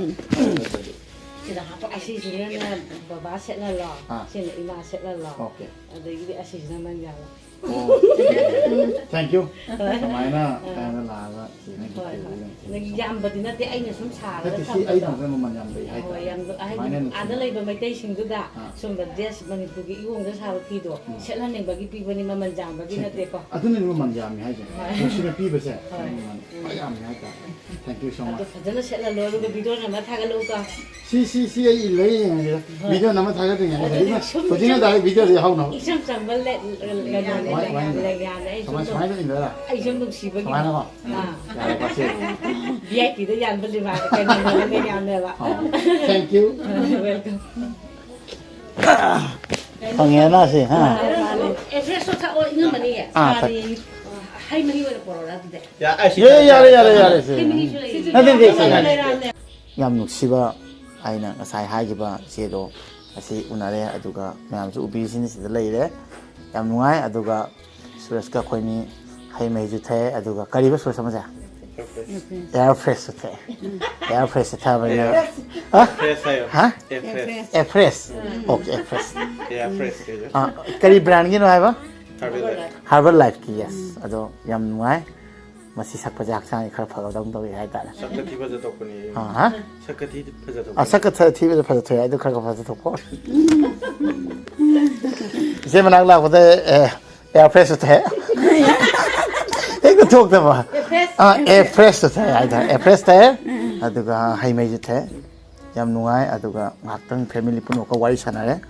Sila hapa asi sila na baba set na lo. Sila ima set na lo. Okay Ada gibi asi sila man jala. Thank you समायना ताना लागा Nagyam ba din natin ay nasum sara Kasi si ay nang man yam bay hay. Ay ada lay ba may tay singdo da. Sumba des manipugi iwong da sa kido. Sila ning bagi pi ba ni mamanjam bagi natin ko. Adun ni man yam hay je. Sina pi ba se. Ay yam hay ta. Thank you so Ato much. fadana sila lo lu video na mathagal ka. Si ay ilay ye. Video na mathaga de ye. तो जिने दाई video they how न Isang sambal le lagyan ay समाज समाज इन दरा ay siyang nagsiba समाज ना या पासे VIP da yan ba diba kanya na lagyan nila. Thank you Welcome. पंगे ना से हां Fresh sa o ino mani ya. Sari hay mani wala porora dide. Yeah, I see. ये यारे से Mani sila. नदिन दे से याम नुसिबा आइना ngasai हागिबा सेदो asi unare aduga mayam su ubi sin sid leire yam nuai aduga suresh ka khoini hai mai ju the aduga kariba suresh samaja air fresh the air fresh tha ba ya ha Fresh ayo. ha Fresh. air fresh okay air fresh Yeah, fresh. kari brand gi no hai ba Harvey. Harvard Life ki yes ado yam nuai masi sakpa jak sang khar phaga dang tawi hai ta Sakati pa jato ko ni. ha Sakati pa jato. sakat thi ba pha thoi ai do khar ka pha to ko se manak la ko de air fresh the ek to thok da ba air fresh the ai da air fresh the aduga hai mai ju the yam nuai aduga ngaktang family puno ko wari sanare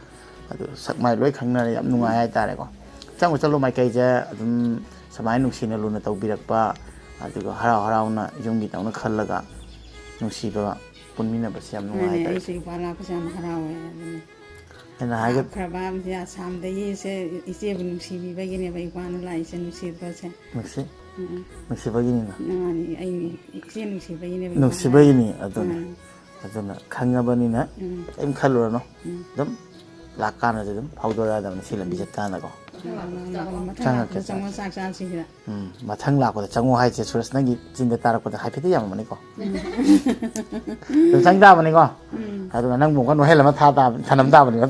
adu sakmai loi khangnare yam nuai ai tare ko chang chalo mai kai je adum samai nungsina luna tawbirakpa aduga harauna yumgi tawna khallaga nungsiba punmina bas yam nuai ai tare se pala ko sam harawe ena haga krabam ya sam de ye se ise bu si bi ba gene ba ikwan la ise nu si ba se miksi bagini na nani ai ise nu si ba gene ba nungsiba ini aduna khangabani na em khalura no dum lakana dum phawdora dam silam bijat kana ko changa ke changa sak sa si ra mathang la ko changu hai che suras nagi jinda tarak ko hai phiti yam mani ko chang da mani ko adu nang mu ko no hela ma tha ta thanam da mani ko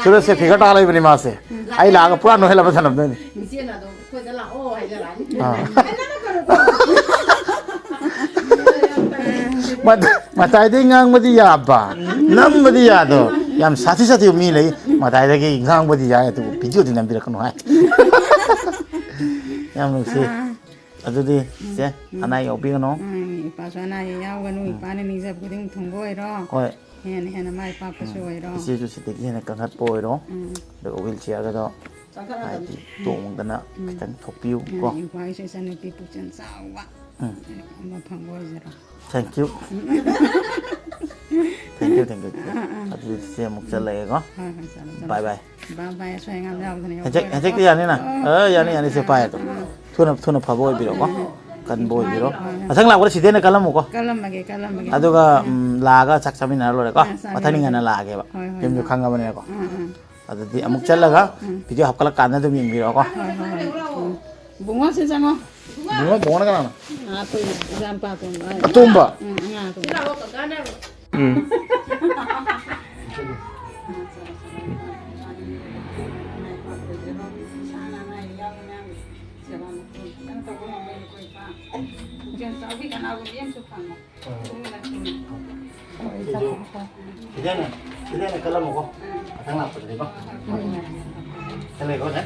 suras se figure ta lai bani ma se ai la ga pura no hela ma thanam da ni Isi na do ko da la o hay jala. matai de ngang madi ya ba nam madi ya do yam sati mi lei matai de ki ngang madi ya tu video din nam bi rakno hai yam no se adu di se anai yo bi no pa so na ye yaw ga nu pa ne ni sa bu ding thong go ro oi hen mai pa pa so ro se ju se de ki na kan hat poi ro de wheelchair ga do ai ti to mong dana kitan thopiu ko ai pa se san pi pu chen sa wa 엄마 방법이라. thank you thank you 아주 이제 목잘래고 bye bye 바바에 소행한 나오더니. 해적도 야니나 야니 세파야 또 투나 파보이 비로고 kan boy biro asang la ko si dene kalam ko 깔람하게. aduga laga chak chamin alo re ko pathani ngana lage ba jem jo khanga bane ko adudi amuk chalaga video hapkala kana dum ying biro ko bunga sejango. bunga bona kana Ako yung pa ko. atumba Ako. Sila ko kagana. Sidene kalam ko asang la ko di ba kale ko ne